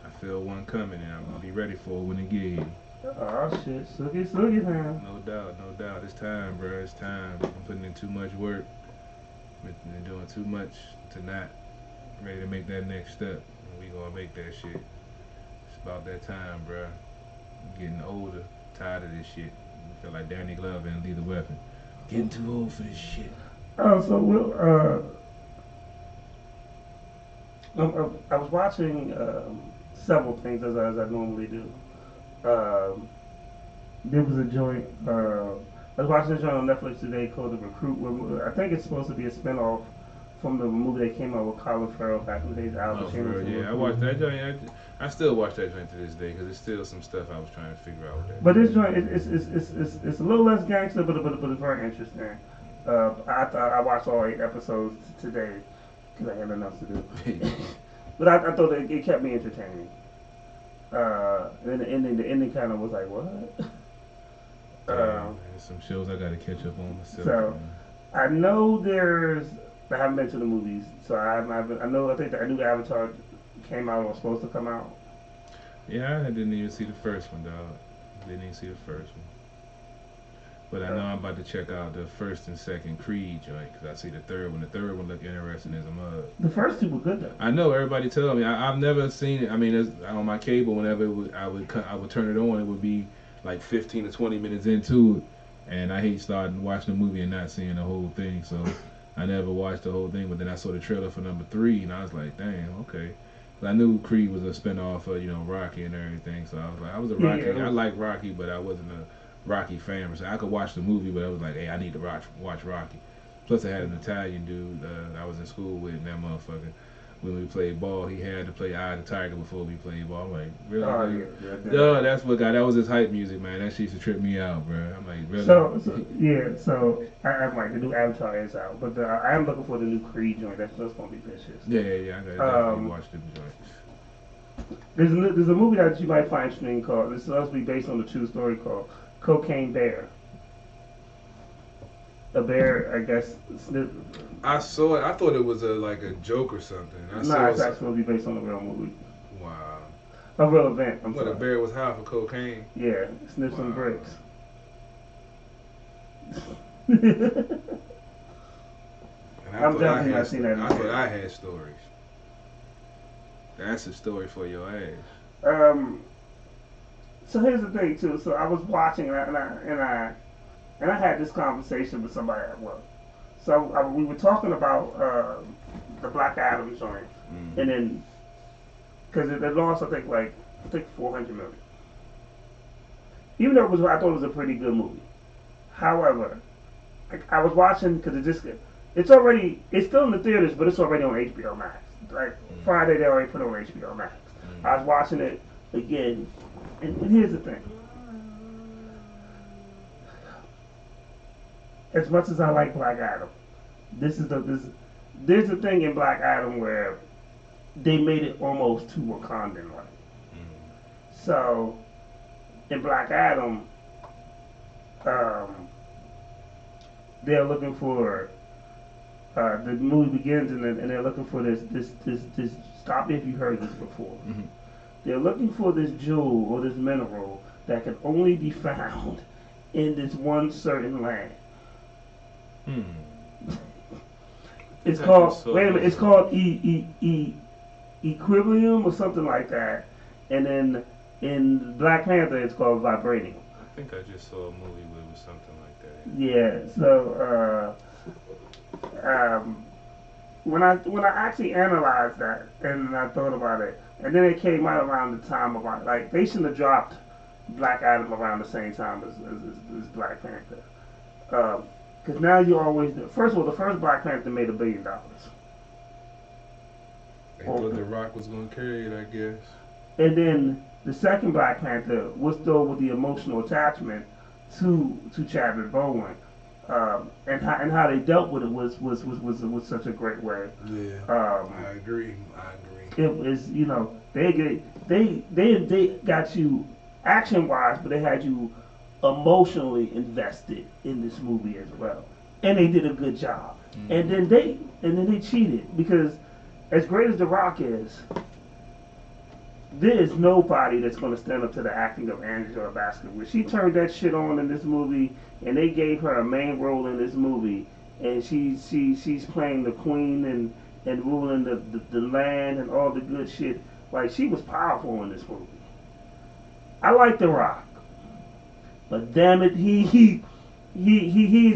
I feel one coming, and I'm gonna be ready for it when it get here. Oh shit, sookie man. No doubt. It's time, bro. It's time. I'm putting in too much work. Been doing too much to not ready to make that next step. And we gonna make that shit. It's about that time, bro. I'm getting older, tired of this shit. I feel like Danny Glover and Lethal Weapon. Getting too old for this shit. Oh, so I was watching several things as I normally do. There was a joint. I was watching a joint on Netflix today called The Recruit. I think it's supposed to be a spinoff from the movie that came out with Colin Farrell back in the days. Al Pacino. Yeah, I watched that joint. I still watch that joint to this day because there's still some stuff I was trying to figure out with that. But this joint it's a little less gangster, but it's very interesting. I watched all 8 episodes today because I had enough to do. But I thought it kept me entertaining. And the ending kind of was like, what? There's some shows I gotta catch up on myself. So I know I haven't been to the movies, so I think the new Avatar came out or was supposed to come out. Yeah, I didn't even see the first one, dog. Didn't even see the first one. But I know I'm about to check out the first and second Creed joint because I see the third one. The third one looked interesting as a mug. The first 2 were good though. I know everybody tell me. I've never seen it. I mean, on my cable, whenever I would turn it on, it would be like 15 to 20 minutes into it, and I hate starting watching the movie and not seeing the whole thing. So I never watched the whole thing. But then I saw the trailer for number 3, and I was like, damn, okay. I knew Creed was a spinoff of Rocky and everything. So I was a Rocky. Yeah, I like Rocky, but I wasn't a Rocky fan. So I could watch the movie, but I was like, hey, I need to watch Rocky. Plus, I had an Italian dude I was in school with, and that motherfucker, when we played ball, he had to play Eye of the Tiger before we played ball. I'm like, really? Yeah, that was his hype music, man. That shit used to trip me out, bro. I'm like, really? So I'm like, the new Avatar is out, but I am looking for the new Creed joint. That's gonna be vicious. Yeah. I gotta definitely watch the joints. There's a movie that you might find interesting called, this is supposed to be based on a true story, called Cocaine Bear. A bear, I guess. I saw it. I thought it was like a joke or something. It's actually supposed to be based on a real movie. Wow. A real event. A bear was high for cocaine? Yeah, sniffed some bricks. I'm definitely not seen that. I thought I had stories. That's a story for your ass. So here's the thing too. So I was watching and I had this conversation with somebody at work. So we were talking about the Black Adam joint, and then because it lost I think 400 million. Even though I thought it was a pretty good movie. However, I was watching because it's still in the theaters, but it's already on HBO Max. Like Friday, they already put it on HBO Max. I was watching it again, and here's the thing. As much as I like Black Adam, there's a thing in Black Adam where they made it almost too Wakandan like. So in Black Adam, they're looking for the movie begins and they're looking for this. Stop me if you heard this before. Mm-hmm. They're looking for this jewel or this mineral that can only be found in this one certain land. It's called. Wait a minute. It's called Equilibrium or something like that. And then in Black Panther, it's called Vibranium. I think I just saw a movie where it was something like that. Yeah. So when I actually analyzed that and I thought about it, and then it came out around the time of like they shouldn't have dropped Black Adam around the same time as Black Panther. Because now you always first of all, the first Black Panther made $1 billion. They thought The Rock was gonna carry it, I guess. And then the second Black Panther was still with the emotional attachment to Chadwick Boseman, and how they dealt with it was such a great way. Yeah, I agree. It was, you know, they got you action wise, but they had you emotionally invested in this movie as well, and they did a good job. Mm-hmm. And then they cheated because as great as The Rock is, there is nobody that's going to stand up to the acting of Angela Bassett. When she turned that shit on in this movie, and they gave her a main role in this movie, and she's playing the queen and ruling the land and all the good shit. Like, she was powerful in this movie. I like The Rock, but damn it, he's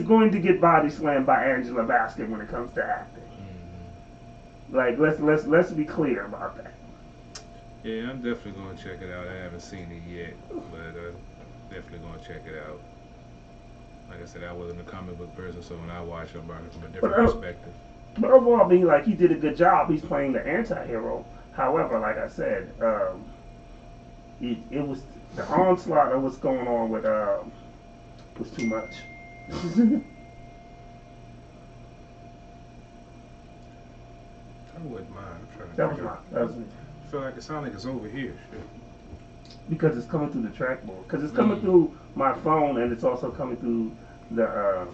going to get body slammed by Angela Bassett when it comes to acting. Like, let's be clear about that. Yeah, I'm definitely gonna check it out. I haven't seen it yet, but definitely gonna check it out. Like I said, I wasn't a comic book person, so when I watch it, I'm about it from a different perspective. But overall, I mean, like, he did a good job. He's playing the anti-hero. However, like I said, it was the onslaught of what's going on with was too much. I wouldn't mind. I'm trying to That was me. I feel like it sounds like it's over here. Shit. Because it's coming through the trackball. Because it's coming through my phone and it's also coming through the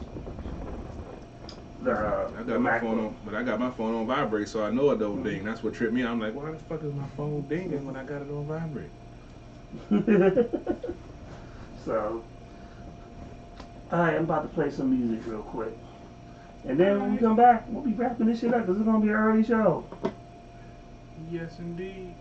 I got my phone on, but I got my phone on vibrate, so I know it don't ding. That's what tripped me out. I'm like, why the fuck is my phone dinging when I got it on vibrate? So, alright, I'm about to play some music real quick. And then when we come back, we'll be wrapping this shit up because it's going to be an early show. Yes, indeed.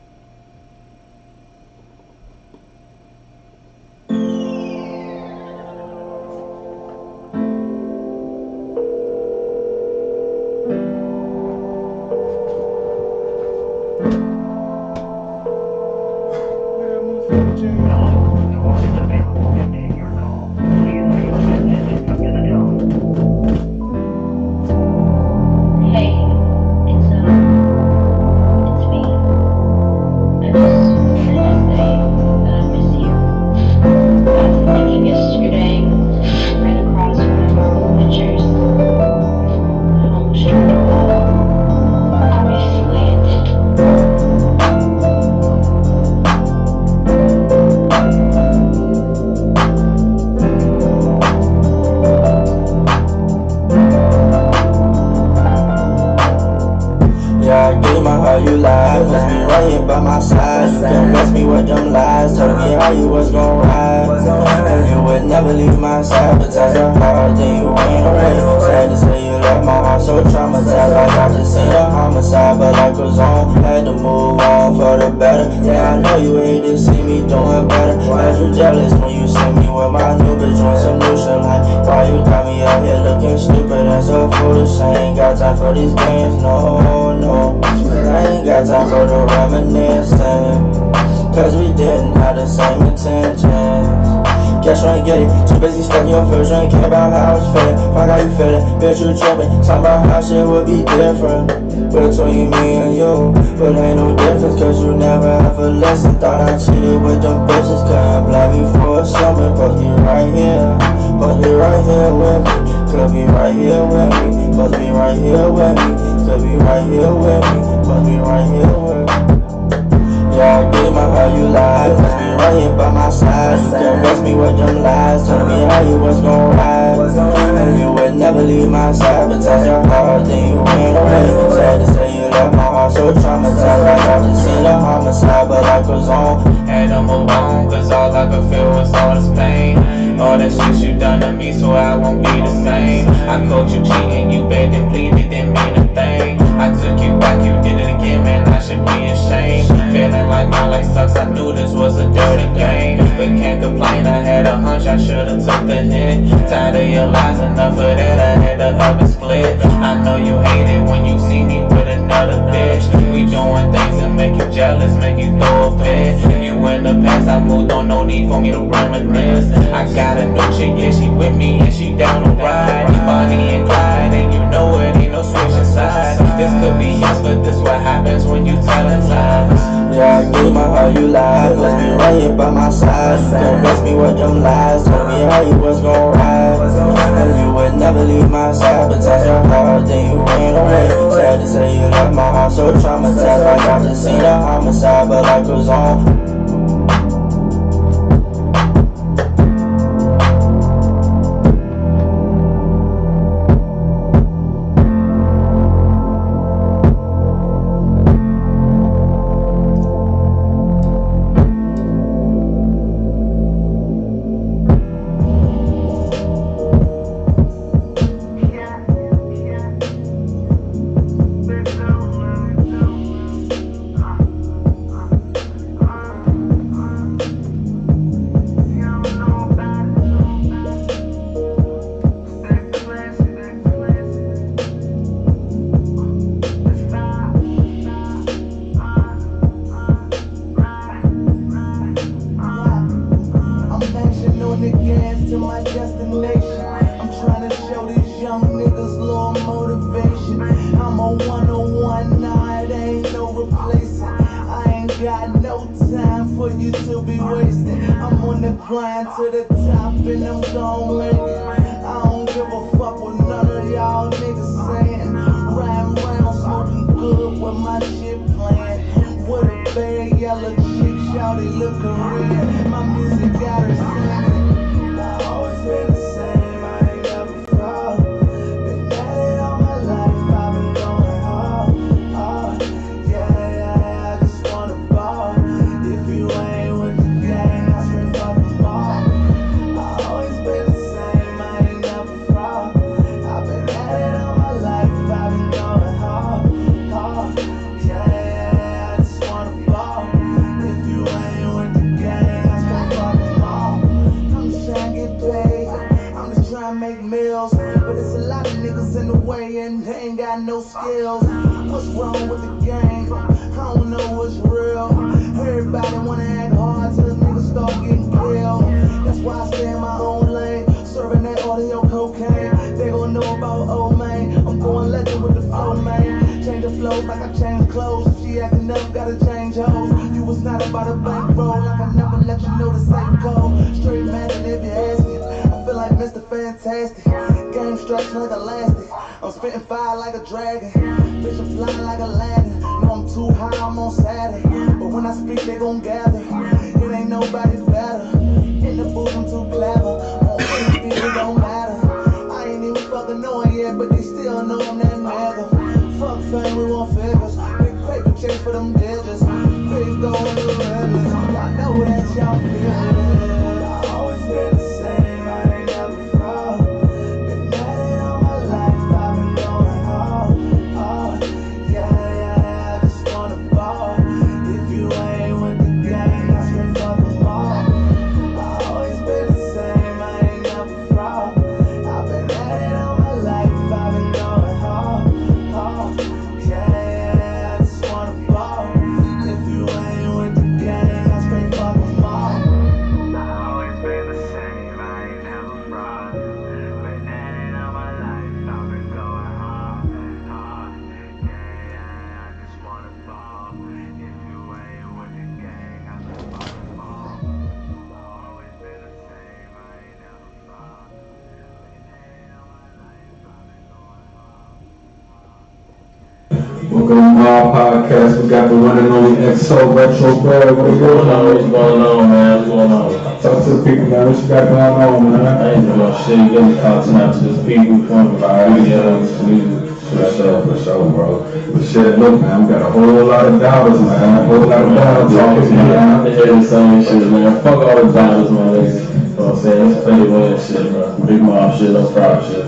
You trippin', talk about how shit would be different between me and you, but ain't no difference cause you never ever listened. Thought I cheated with them bitches, couldn't blame me for something. But be right here, but be right here with me. Could be right here with me, but be right here with me. Could be right here with me, but be right here with me. Yeah, I get my how you lie, must be right here by my side. You can't trust me with them lies, tell me how you was gon' ride, and you would never never leave my side, but touch your heart, then you went away. Sad to say you left my heart so traumatized, like I just seen a homicide, but life goes on. Had to move on, cause all I could feel was all this pain. All that shit you done to me, so I won't be the same. I caught you cheating, you begged and pleaded, didn't mean a thing. I took you back, you did it again, man, I should be ashamed. Feeling like my life sucks, I knew this was a dirty game. But can't complain, I had a hunch, I should've took the hit. Tired of your lies, enough of that, I had to up and split. I know you hate it when you see me with another bitch. We doing things that make you jealous, make you throw a fit. You in the past, I moved on, no need for me to reminisce. I got a new chick, yeah, she with me and she down to ride. Bonnie and Clyde, and you know it ain't no switching sides. This could be yes, but this what happens when you tellin' lies. Yeah, I gave my heart, you lied. Must be right here by my side. Convince me with them lies. Told me how you was gon' ride. And you would never leave my side. But touch your heart, then you went away. Sad to say you left my heart so traumatized, like I just seen a homicide, but life goes on. Welcome to our podcast. We got the one and only XO Retro Bird. What's going on? What's going on, man? What's going on? Talk to the people, man. What you got going on, man? I ain't doing no shit. You got me talking out to the people from for sure, bro. But shit, look, man, we got a whole lot of dollars, man. A whole lot of dollars talking, man. I'm the head of the same shit, man. Fuck all the dollars, man. You know what I'm saying? It's plenty of shit, bro. Big mom shit, no proud shit.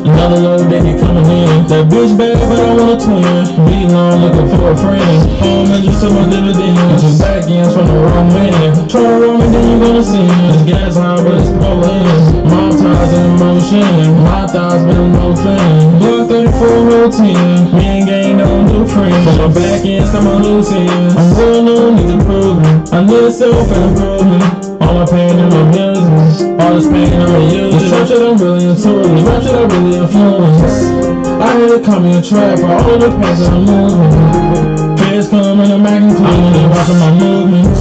Another little baby coming in. That bitch bad, but I want a twin. Be long looking for a friend. Home and just took my dividends. Just back ends from the wrong man. Try to roll me, then you gonna see. It's gas high, but it's rolling. Mom ties in motion. My thighs been no thing. Block 34 whole team. Me and gang don't do friends. But my back ends come on loose ends. I'm real new, need improvement. I need self-improvement. All my pain and my business. All this pain I'm using. This rap shit I'm really into it. This rap shit I really influence. I hear it call me a trap for all of the pains that I'm moving. Feds come and I'm acting clean. They watching my movements.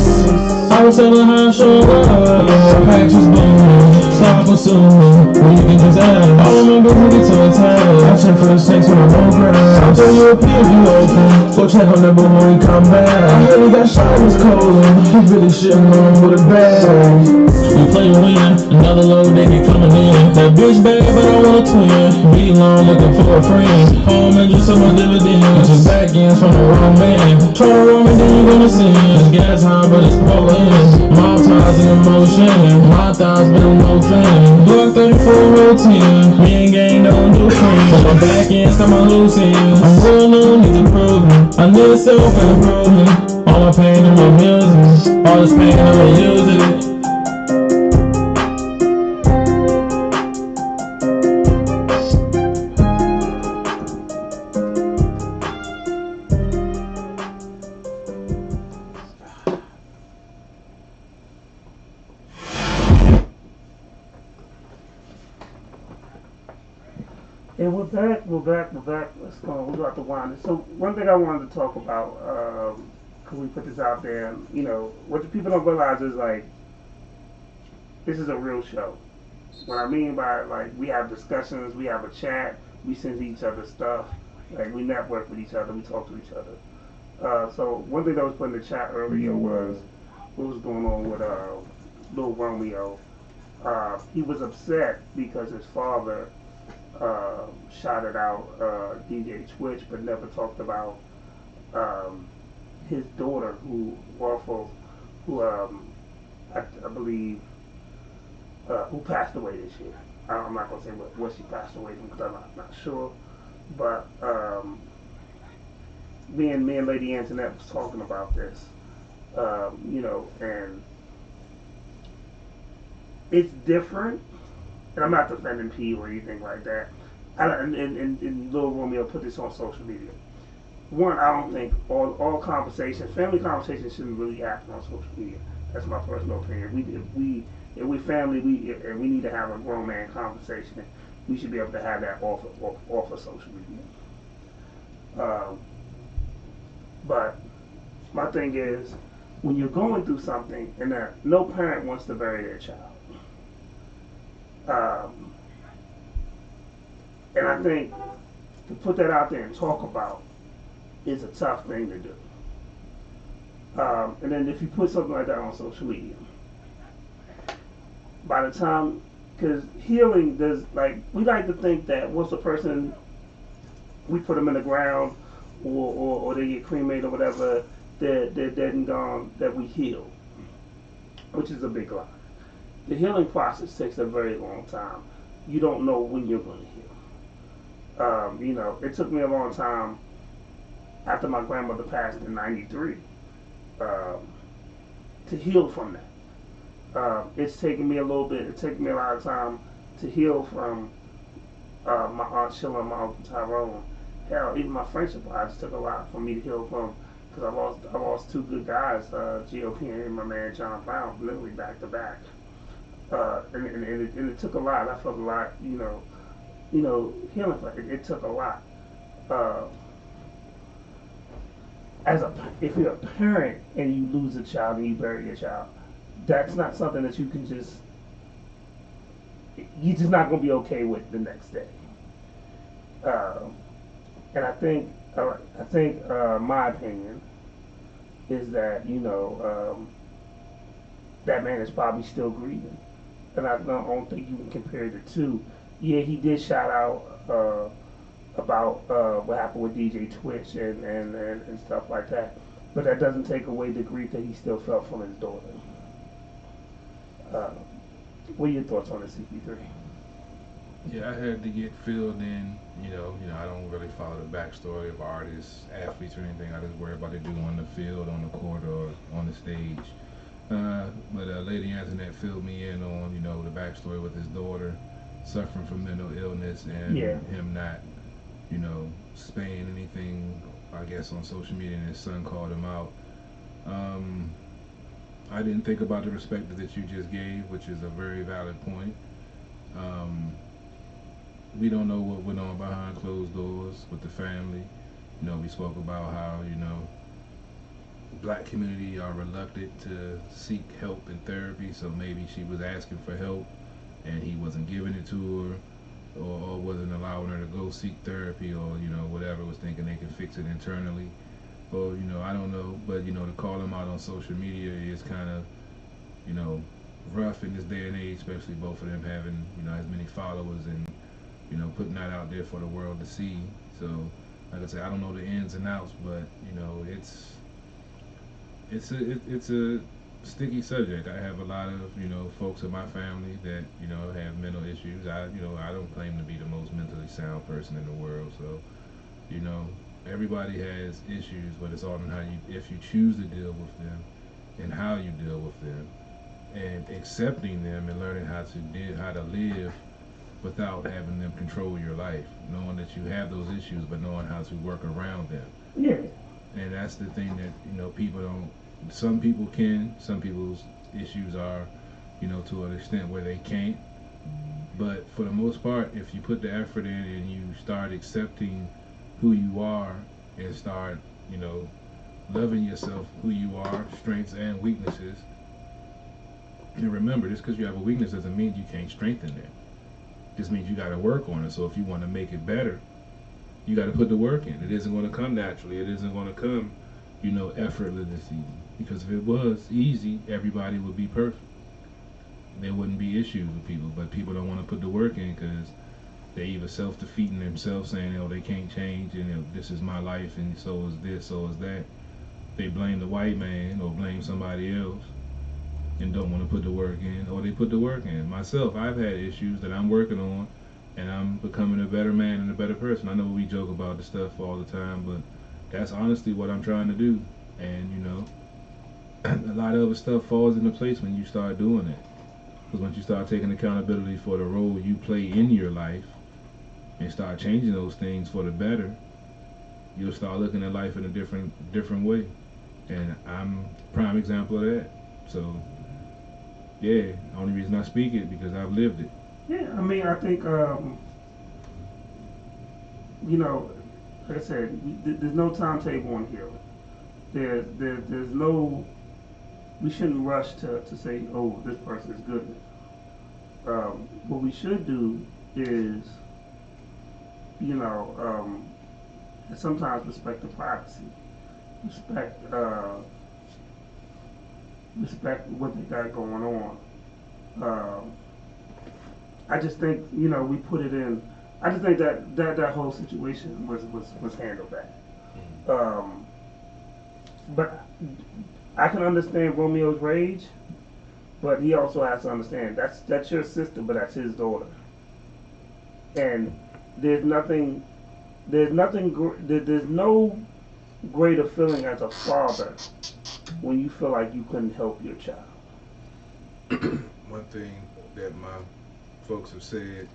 I was telling how I show up. Packs was booming. Stop assuming when you can just ask. All of my business get so attached. I check for the snakes when I won't grab. I'll tell you a peer if you open. Go check on that boom when we come back. I heard he got shot in his colon. He really shitting on him with a bag. We play to win. Another load they get coming in. That bitch bad, but I want a twin. Be long looking for a friend. Home and just some my dividends. Just back ends from the wrong man. Try to roll me, then you gonna see. It's gas high, but it's rolling. Mom ties in motion. My thighs been no thing. Block 34 routine. Me and gang don't do friends. But my back ends come on loose ends. I'm real new, need improvement. I need self-improvement. All my pain and my business. All this pain I'm using it. And we're back. Let's go. We're about to wind it. So one thing I wanted to talk about, because we put this out there, you know, what the people don't realize is, like, this is a real show. What I mean by, like, we have discussions, we have a chat, we send each other stuff, like, we network with each other, we talk to each other. So one thing that was put in the chat earlier was what was going on with Lil Romeo. He was upset because his father shouted out DJ Twitch, but never talked about his daughter, who I believe who passed away this year. I'm not gonna say what she passed away from because I'm not sure, but me and Lady Antoinette was talking about this, you know, and it's different. And I'm not defending P or anything like that. And Lil Romeo put this on social media. One, I don't think all conversations, family conversations, shouldn't really happen on social media. That's my personal opinion. If we family, we need to have a grown man conversation. We should be able to have that off of social media. But my thing is, when you're going through something, and no parent wants to bury their child. And I think to put that out there and talk about is a tough thing to do. And then if you put something like that on social media, by the time, because healing does, like, we like to think that once a person, we put them in the ground or they get cremated or whatever, they're dead and gone, that we heal, which is a big lie. The healing process takes a very long time. You don't know when you're going to heal. You know, it took me a long time after my grandmother passed in '93 to heal from that. It's taken me a little bit. It took me a lot of time to heal from my Aunt Sheila and my Uncle Tyrone. Hell, even my friendship lives took a lot for me to heal from, because I lost two good guys, GOP and my man John Brown, literally back to back. And it took a lot. I felt a lot, healing for it. It took a lot. If you're a parent and you lose a child and you bury your child, that's not something that you can just. You're just not gonna be okay with the next day. And I think my opinion is that that man is probably still grieving, and I don't think you can compare the two. Yeah, he did shout out about what happened with DJ Twitch and stuff like that, but that doesn't take away the grief that he still felt from his daughter. What are your thoughts on the CP3? Yeah, I had to get filled in. I don't really follow the backstory of artists, athletes, or anything. I just worry about what they do on the field, on the court, or on the stage. But Lady Antoinette filled me in on, the backstory with his daughter suffering from mental illness and him not, saying anything, I guess, on social media, and his son called him out. I didn't think about the perspective that you just gave, which is a very valid point. We don't know what went on behind closed doors with the family. We spoke about how, the black community are reluctant to seek help and therapy, so maybe she was asking for help and he wasn't giving it to her, or wasn't allowing her to go seek therapy, or, whatever, was thinking they could fix it internally. Or, I don't know, but, to call him out on social media is kind of, rough in this day and age, especially both of them having, as many followers and, putting that out there for the world to see. So, like I said, I don't know the ins and outs, but, it's a sticky subject. I have a lot of, folks in my family that, have mental issues. I don't claim to be the most mentally sound person in the world, so, everybody has issues, but it's all on how if you choose to deal with them and how you deal with them, and accepting them and learning how to live without having them control your life, knowing that you have those issues, but knowing how to work around them. Yeah. And that's the thing that people don't. Some people can. Some people's issues are, to an extent where they can't. But for the most part, if you put the effort in and you start accepting who you are and start, loving yourself, who you are, strengths and weaknesses. And remember, just because you have a weakness doesn't mean you can't strengthen it. It just means you got to work on it. So if you want to make it better, you got to put the work in. It isn't going to come naturally. It isn't going to come, effortlessly. Because if it was easy, everybody would be perfect. There wouldn't be issues with people. But people don't want to put the work in because they either self-defeating themselves, saying, they can't change, and this is my life, and so is this, so is that. They blame the white man or blame somebody else and don't want to put the work in, or they put the work in. Myself, I've had issues that I'm working on, and I'm becoming a better man and a better person. I know we joke about this stuff all the time, but that's honestly what I'm trying to do. And, a lot of other stuff falls into place when you start doing it. Because once you start taking accountability for the role you play in your life, and start changing those things for the better, you'll start looking at life in a different way. And I'm a prime example of that. So, yeah, the only reason I speak it because I've lived it. Yeah, I mean, I think, like I said, there's no timetable on healing. There's no, we shouldn't rush to say, oh, this person is good. What we should do is, sometimes respect the privacy, respect what they got going on. I just think we put it in. I just think that whole situation was handled bad. But I can understand Romeo's rage, but he also has to understand that's your sister, but that's his daughter, and there's no greater feeling as a father when you feel like you couldn't help your child. One thing that my folks have said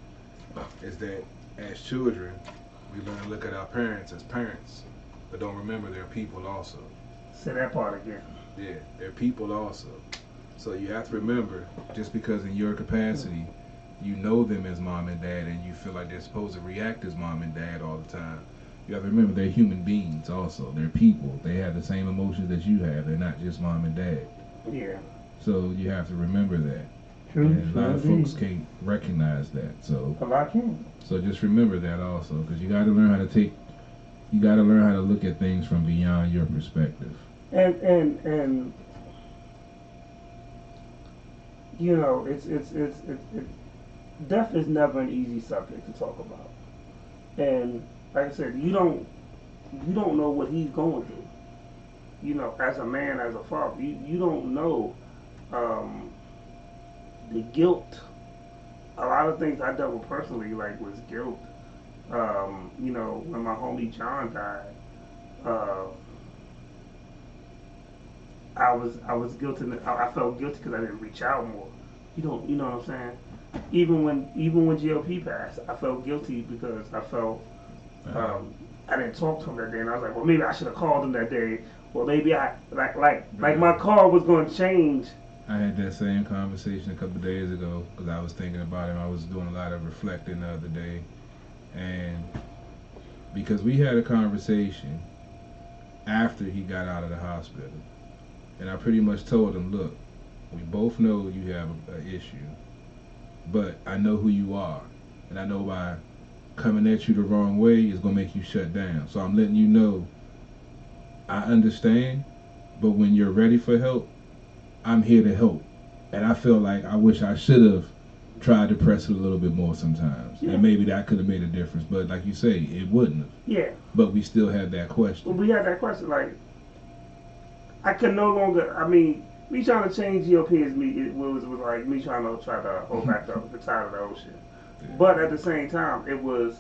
is that as children, we learn to look at our parents as parents, but don't remember they're people also. Say that part again. Yeah, they're people also. So you have to remember, just because in your capacity, you know them as mom and dad and you feel like they're supposed to react as mom and dad all the time, you have to remember they're human beings also. They're people. They have the same emotions that you have. They're not just mom and dad. Yeah. So you have to remember that. True. And a lot of indeed. folks can't recognize that. So A lot can. so just remember that also, because you got to learn how to look at things from beyond your perspective. And you know, it's death is never an easy subject to talk about. And like I said, you don't know what he's going through. You know, as a man, as a father, you don't know the guilt. A lot of things I dealt with personally, like, was guilt. You know, when my homie John died, I was guilty. I felt guilty because I didn't reach out more. You know what I'm saying? Even when GOP passed, I felt guilty because I felt I didn't talk to him that day, and I was like, well, maybe I should have called him that day. Well, maybe I like my car was going to change. I had that same conversation a couple of days ago because I was thinking about him. I was doing a lot of reflecting the other day, and because we had a conversation after he got out of the hospital, and I pretty much told him, look, we both know you have an issue, but I know who you are, and I know by coming at you the wrong way is going to make you shut down. So I'm letting you know I understand, but when you're ready for help, I'm here to help. And I feel like I wish I should have tried to press it a little bit more sometimes. Yeah. And maybe that could have made a difference. But like you say, it wouldn't have. Yeah. But we still had that question. Well, we had that question. Like, I could no longer. I mean, me trying to change GOP is me. It was like me trying to hold back the tide of the ocean. Yeah. But at the same time, it was.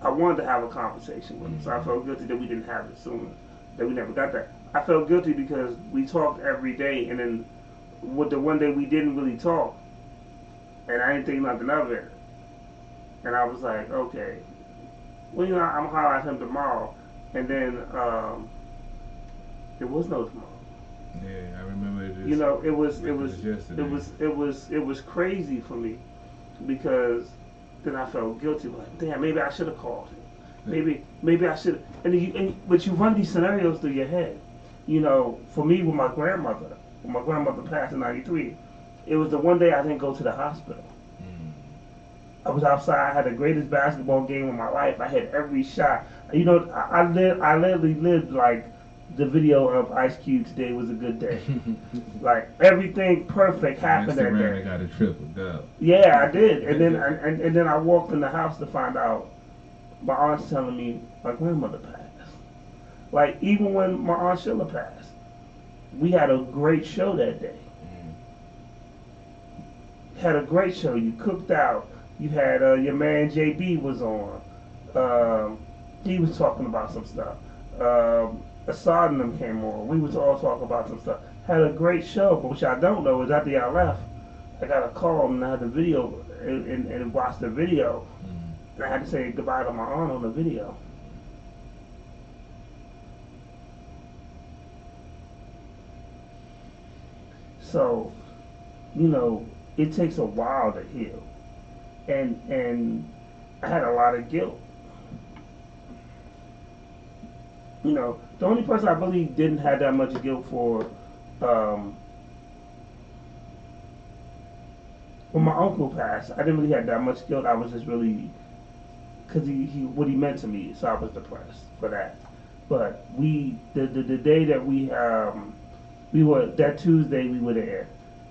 I wanted to have a conversation with him, so I felt guilty that we didn't have it sooner. That we never got that. I felt guilty because we talked every day, and then with the one day we didn't really talk, and I didn't think nothing of it. And I was like, okay, well, you know, I'm gonna holler at him tomorrow, and then there was no tomorrow. Yeah, I remember it. You know, it was yesterday. crazy for me because then I felt guilty. Like, damn, maybe I should have called him. Maybe I should. But you run these scenarios through your head. You know, for me, with my grandmother, when my grandmother passed in '93, it was the one day I didn't go to the hospital. I was outside. I had the greatest basketball game of my life. I hit every shot. You know, I literally lived like the video of Ice Cube. Today was a good day. Like everything perfect happened that day. I got a triple dub. Yeah, I did. And then and then I walked in the house to find out my aunt's telling me my grandmother passed. Like, even when my Aunt Sheila passed, we had a great show that day. Had a great show. You cooked out. You had your man JB was on. He was talking about some stuff. Assad and them came on. We was all talking about some stuff. Had a great show, but which I don't know is after y'all left, I got a call and I had the video and watched the video. And I had to say goodbye to my aunt on the video. So, you know, it takes a while to heal. And I had a lot of guilt. You know, the only person I believe didn't have that much guilt for, when my uncle passed, I didn't really have that much guilt. I was just really, because he what he meant to me, so I was depressed for that. But the day that we were, that Tuesday we were there,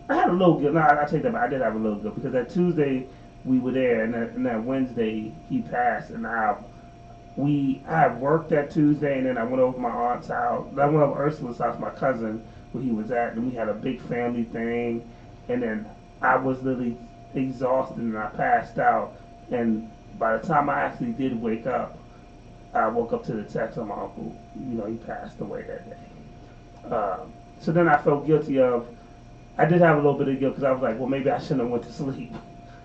I had a little guilt. No, I take that back. I did have a little guilt because that Tuesday we were there, and that Wednesday he passed, and I had worked that Tuesday, and then I went over to my aunt's house. I went over to Ursula's house, my cousin, where he was at, and we had a big family thing, and then I was literally exhausted, and I passed out, and by the time I actually did wake up, I woke up to the text of my uncle. You know, he passed away that day. So then I felt guilty of, I did have a little bit of guilt because I was like, well, maybe I shouldn't have went to sleep.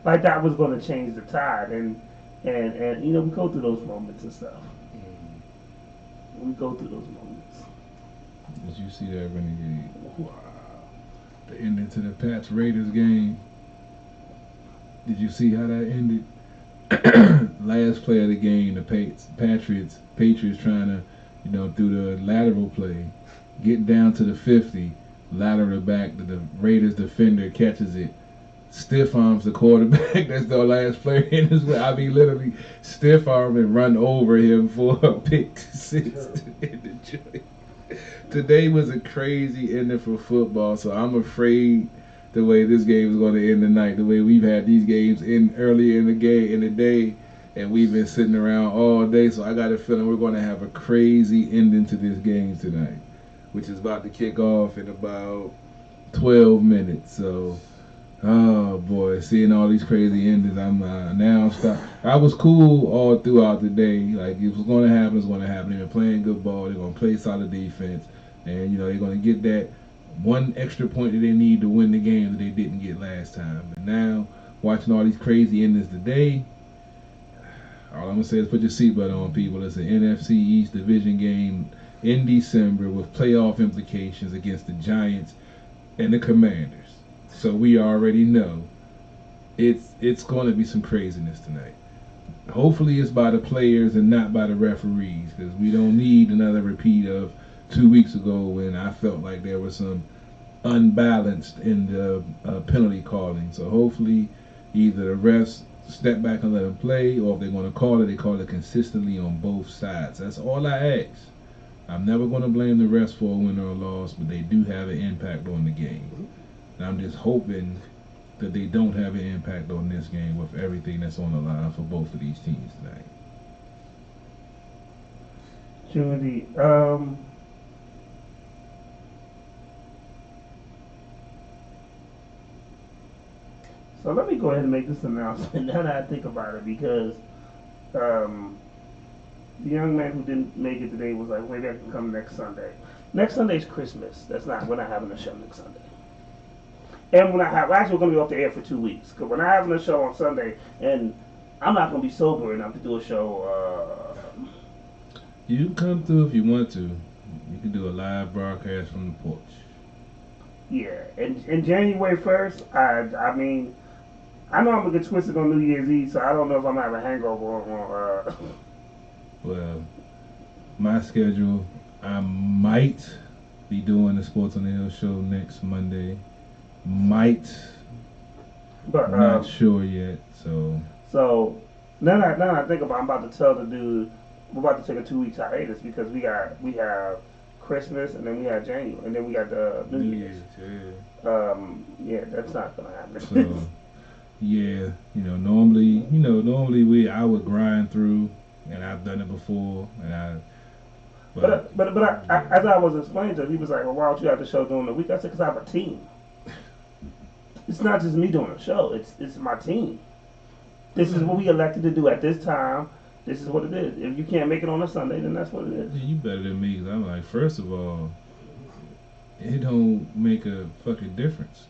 Like that was going to change the tide. And you know, we go through those moments and stuff. We go through those moments. Did you see that Renegade? Wow. The ending to the Pats Raiders game. Did you see how that ended? Last play of the game, the Patriots trying to, do the lateral play, get down to the 50, lateral back, the Raiders defender catches it, stiff arms the quarterback. That's the last player in his way. I mean, literally stiff arm and run over him for a pick six in the joint. Today was a crazy ending for football, so I'm afraid the way this game is going to end tonight, the way we've had these games in earlier in the day, and we've been sitting around all day. So I got a feeling we're going to have a crazy ending to this game tonight, which is about to kick off in about 12 minutes. So, oh boy, seeing all these crazy endings, I'm now stuck. I was cool all throughout the day. Like, if it's going to happen, it's going to happen. They've been playing good ball. They're going to play solid defense, and they're going to get that one extra point that they need to win the game that they didn't get last time. And now, watching all these crazy endings today, all I'm going to say is put your seatbelt on, people. It's an NFC East division game in December with playoff implications against the Giants and the Commanders. So we already know it's going to be some craziness tonight. Hopefully it's by the players and not by the referees, because we don't need another repeat of 2 weeks ago when I felt like there was some unbalanced in the penalty calling. So hopefully either the refs step back and let them play, or if they're going to call it, they call it consistently on both sides. That's all I ask. I'm never going to blame the refs for a win or a loss, but they do have an impact on the game. And I'm just hoping that they don't have an impact on this game with everything that's on the line for both of these teams tonight. Judy, so let me go ahead and make this announcement now that I think about it, because the young man who didn't make it today was like, maybe I can come next Sunday. Next Sunday's Christmas. We're not having a show next Sunday. And we're actually going to be off the air for 2 weeks, because we're not having a show on Sunday, and I'm not going to be sober enough to do a show. You can come through if you want to. You can do a live broadcast from the porch. Yeah, and January 1st, I mean, I know I'm going to get twisted on New Year's Eve, so I don't know if I'm going to have a hangover on Well, my schedule, I might be doing the Sports on the Hill show next Monday. Might, but not sure yet. So now that I think about it, I'm about to tell the dude we're about to take a 2 weeks hiatus, because we have Christmas, and then we have January, and then we got the New Year's. Yeah, that's not gonna happen. So yeah, normally I would grind through, and I've done it before, and But as I was explaining to him, he was like, "Well, why don't you have the show during the week?" I said, "Because I have a team. It's not just me doing a show. It's my team. This is what we elected to do at this time. This is what it is. If you can't make it on a Sunday, then that's what it is." Yeah, you better than me, because I'm like, first of all, it don't make a fucking difference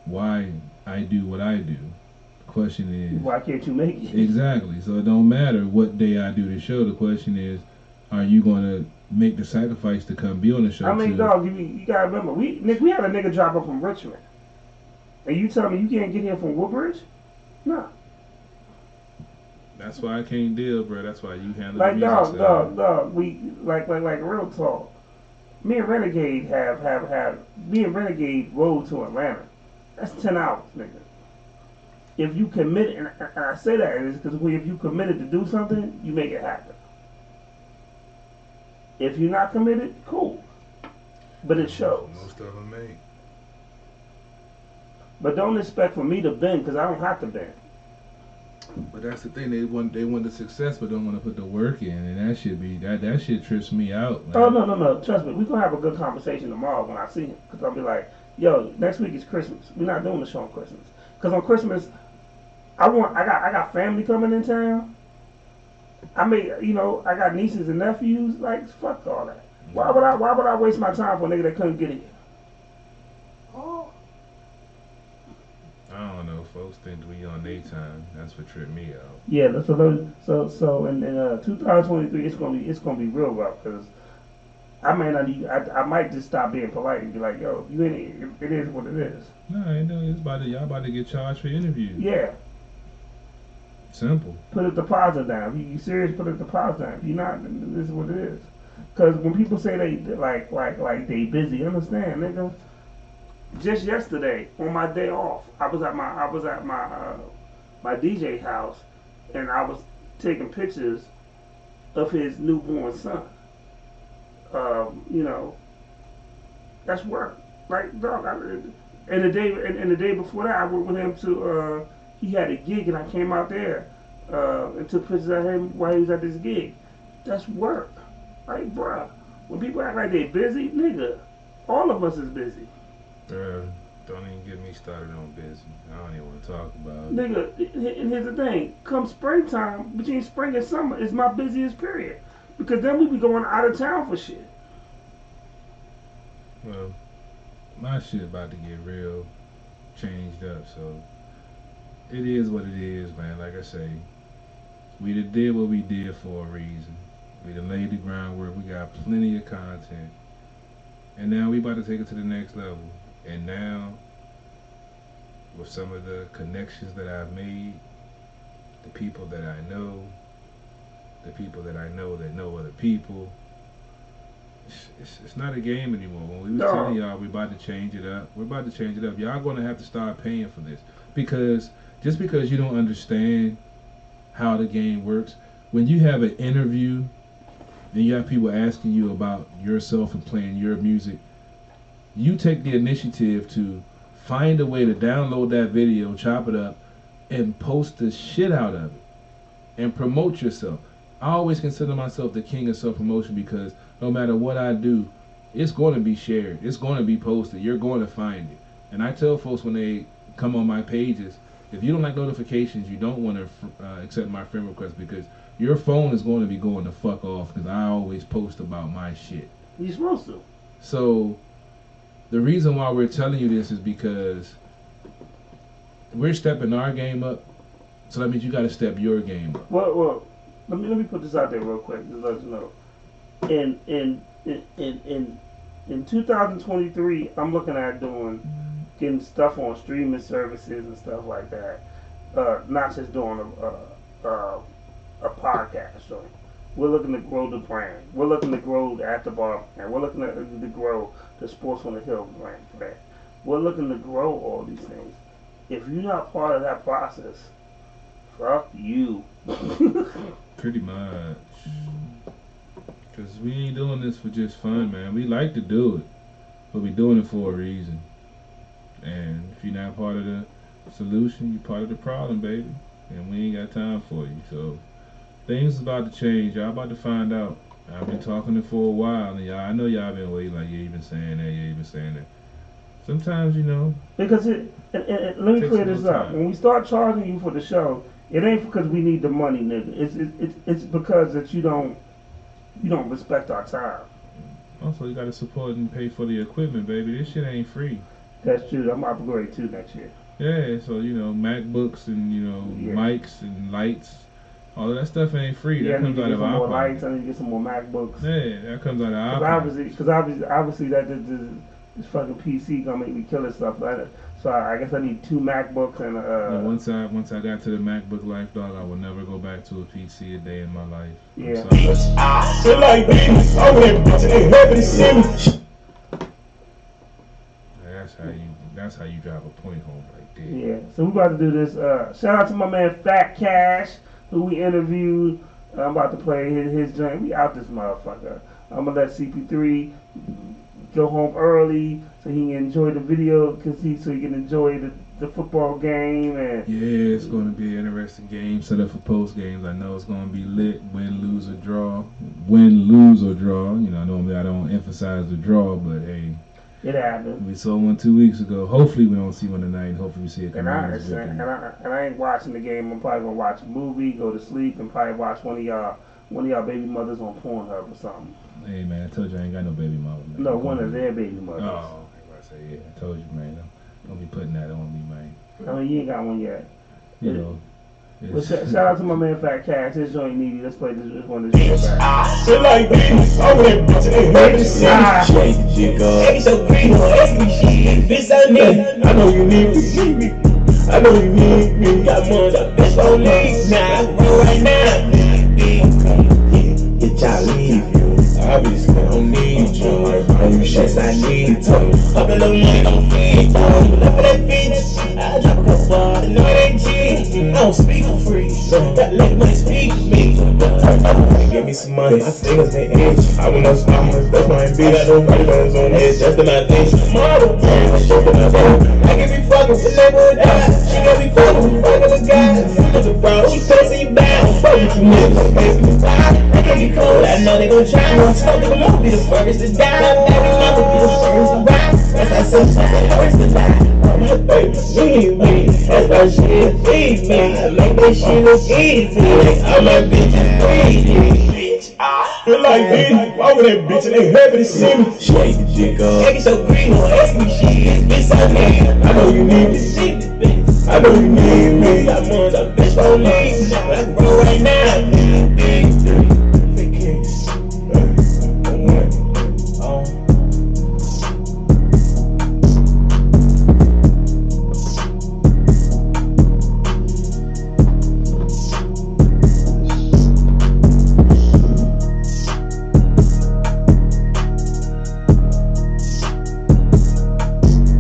why I do what I do. The question is, why can't you make it? Exactly. So it don't matter what day I do the show. The question is, are you going to make the sacrifice to come be on the show? I mean, dog, you got to remember, we had a nigga drop up from Richmond. And you tell me you can't get here from Woodbridge? No. That's why I can't deal, bro. That's why you handle like, the music. Dog. We, like real talk. Me and Renegade me and Renegade rode to Atlanta. That's 10 hours, nigga. If you commit, and I say that is because if you committed to do something, you make it happen. If you're not committed, cool. But it shows. Most of them ain't. But don't expect for me to bend, because I don't have to bend. But that's the thing. They want the success, but don't want to put the work in, and that shit trips me out. Like, oh no! Trust me, we're gonna have a good conversation tomorrow when I see him, because I'll be like, "Yo, next week is Christmas. We're not doing the show on Christmas, because on Christmas, I got family coming in town. I got nieces and nephews. Like, fuck all that. Why would I waste my time for a nigga that couldn't get here? I don't know. Folks think we on their time. That's what tripped me out. Yeah. So in 2023, it's gonna be real rough, because I may not even, I might just stop being polite and be like, yo, you ain't, it is what it is. No, I know it's about to, y'all about to get charged for interviews. Yeah. Simple. Put a deposit down. If you serious, put a deposit down. If you're not, then this is what it is. Because when people say they like they busy, understand, nigga. Just yesterday, on my day off, I was at my DJ house, and I was taking pictures of his newborn son. You know, that's work. Like, dog, and the day before that, I worked with him to. He had a gig, and I came out there and took pictures of him while he was at this gig. That's work. Like, bruh, when people act like they busy, nigga, all of us is busy. Don't even get me started on busy. I don't even want to talk about it. Nigga, and here's the thing. Come springtime, between spring and summer is my busiest period. Because then we be going out of town for shit. Well, my shit about to get real changed up, so it is what it is, man. Like I say, we did what we did for a reason. We done laid the groundwork. We got plenty of content. And now we about to take it to the next level. And now, with some of the connections that I've made, the people that I know, the people that I know that know other people, it's not a game anymore. When we were telling y'all we about to change it up, we're about to change it up. Y'all going to have to start paying for this. Because just because you don't understand how the game works, when you have an interview and you have people asking you about yourself and playing your music, you take the initiative to find a way to download that video, chop it up, and post the shit out of it and promote yourself. I always consider myself the king of self-promotion because no matter what I do, it's going to be shared. It's going to be posted. You're going to find it. And I tell folks when they come on my pages, if you don't like notifications, you don't want to accept my friend request because your phone is going to be going the fuck off because I always post about my shit. You're supposed to. So the reason why we're telling you this is because we're stepping our game up. So that means you got to step your game up. Well, let me put this out there real quick to let you know. In 2023, I'm looking at getting stuff on streaming services and stuff like that. Not just doing a podcast show. We're looking to grow the brand. We're looking to grow the At the Bar brand. We're looking to grow the Sports on the Hill brand. We're looking to grow all these things. If you're not part of that process, fuck you. Pretty much. Because we ain't doing this for just fun, man. We like to do it, but we doing it for a reason. And if you're not part of the solution, you're part of the problem, baby. And we ain't got time for you. So things about to change. Y'all about to find out. I've been talking it for a while, and y'all, I know y'all been waiting. Like, yeah, you been saying that, yeah, you been saying that. Sometimes, you know. Because and let me clear this up. When we start charging you for the show, it ain't because we need the money, nigga. It's because that you don't respect our time. Also, you gotta support and pay for the equipment, baby. This shit ain't free. That's true. I'm upgrading too next year. Yeah, so you know, MacBooks and mics and lights, all of that stuff ain't free. Yeah, that comes out of our more lights. I need to get some more MacBooks. Yeah, that comes out of our Because obviously that this fucking PC gonna make me kill this stuff. So I guess I need 2 MacBooks and once I got to the MacBook life, dog, I will never go back to a PC a day in my life. Yeah. I feel like this. I went ain't happy to see me. That's how you drive a point home right there. Yeah. So we about to do this. Shout out to my man Fat Cash, who we interviewed. I'm about to play his joint. We out this motherfucker. I'm gonna let CP3 go home early so he can enjoy the video so he can enjoy the football game. And yeah, it's going to be an interesting game set up for post games. I know it's going to be lit, win, lose, or draw. Win, lose, or draw. You know, normally I don't emphasize the draw, but hey, it happened. We saw one 2 weeks ago. Hopefully we don't see one tonight. Hopefully we see a Commanders victory. And I ain't watching the game. I'm probably gonna watch a movie, go to sleep, and probably watch one of y'all baby mothers on Pornhub or something. Hey man, I told you I ain't got no baby mother, man. No, one of their baby mothers. Oh, I say yeah. I told you, man. Don't be putting that on me, man. I mean, you ain't got one yet. You know, Well, shout out to my man Fat Cash. His joint needy. Let's play this one. This shit back. Feel like this. I'm with that bitch and they hurt to see me. Shake the jig up. Ain't so green, no shit. Bitch, I need. I know you need to see me. I know you need me. Got money, bitch, don't leave. Now, go right now. Bitch, I leave you. Obviously, I don't need you. All you shits I need to. Up in the money, don't feed you. Look at that bitch. I drop a couple bars. I know that G. I don't speak for free. That let money speak for me. Give me some money. My fingers they itch. I went on stomach. That's my ambition. I don't write bones on this. That's the imagination. Model. I can be fucking with never die. She gon' be fucking with regular guys. As a bro, she says you bound. Fuck with you niggas. I can't be cold. I know they gon' try. So they gon' be the first to die. Every month will be the first to rise. That's why sometimes it hurts to die. My baby need me. That's why she feed me. I make that shit look easy. All my bitches greedy. Bitch, I feel like bitch. Why would that bitch and they happy to see me? She ate the dick up. Ain't so green, don't ask me shit. Bitch, I need. I know you need me. See me, bitch. I know you need me. Got money, bitch, don't leave. I can go right now.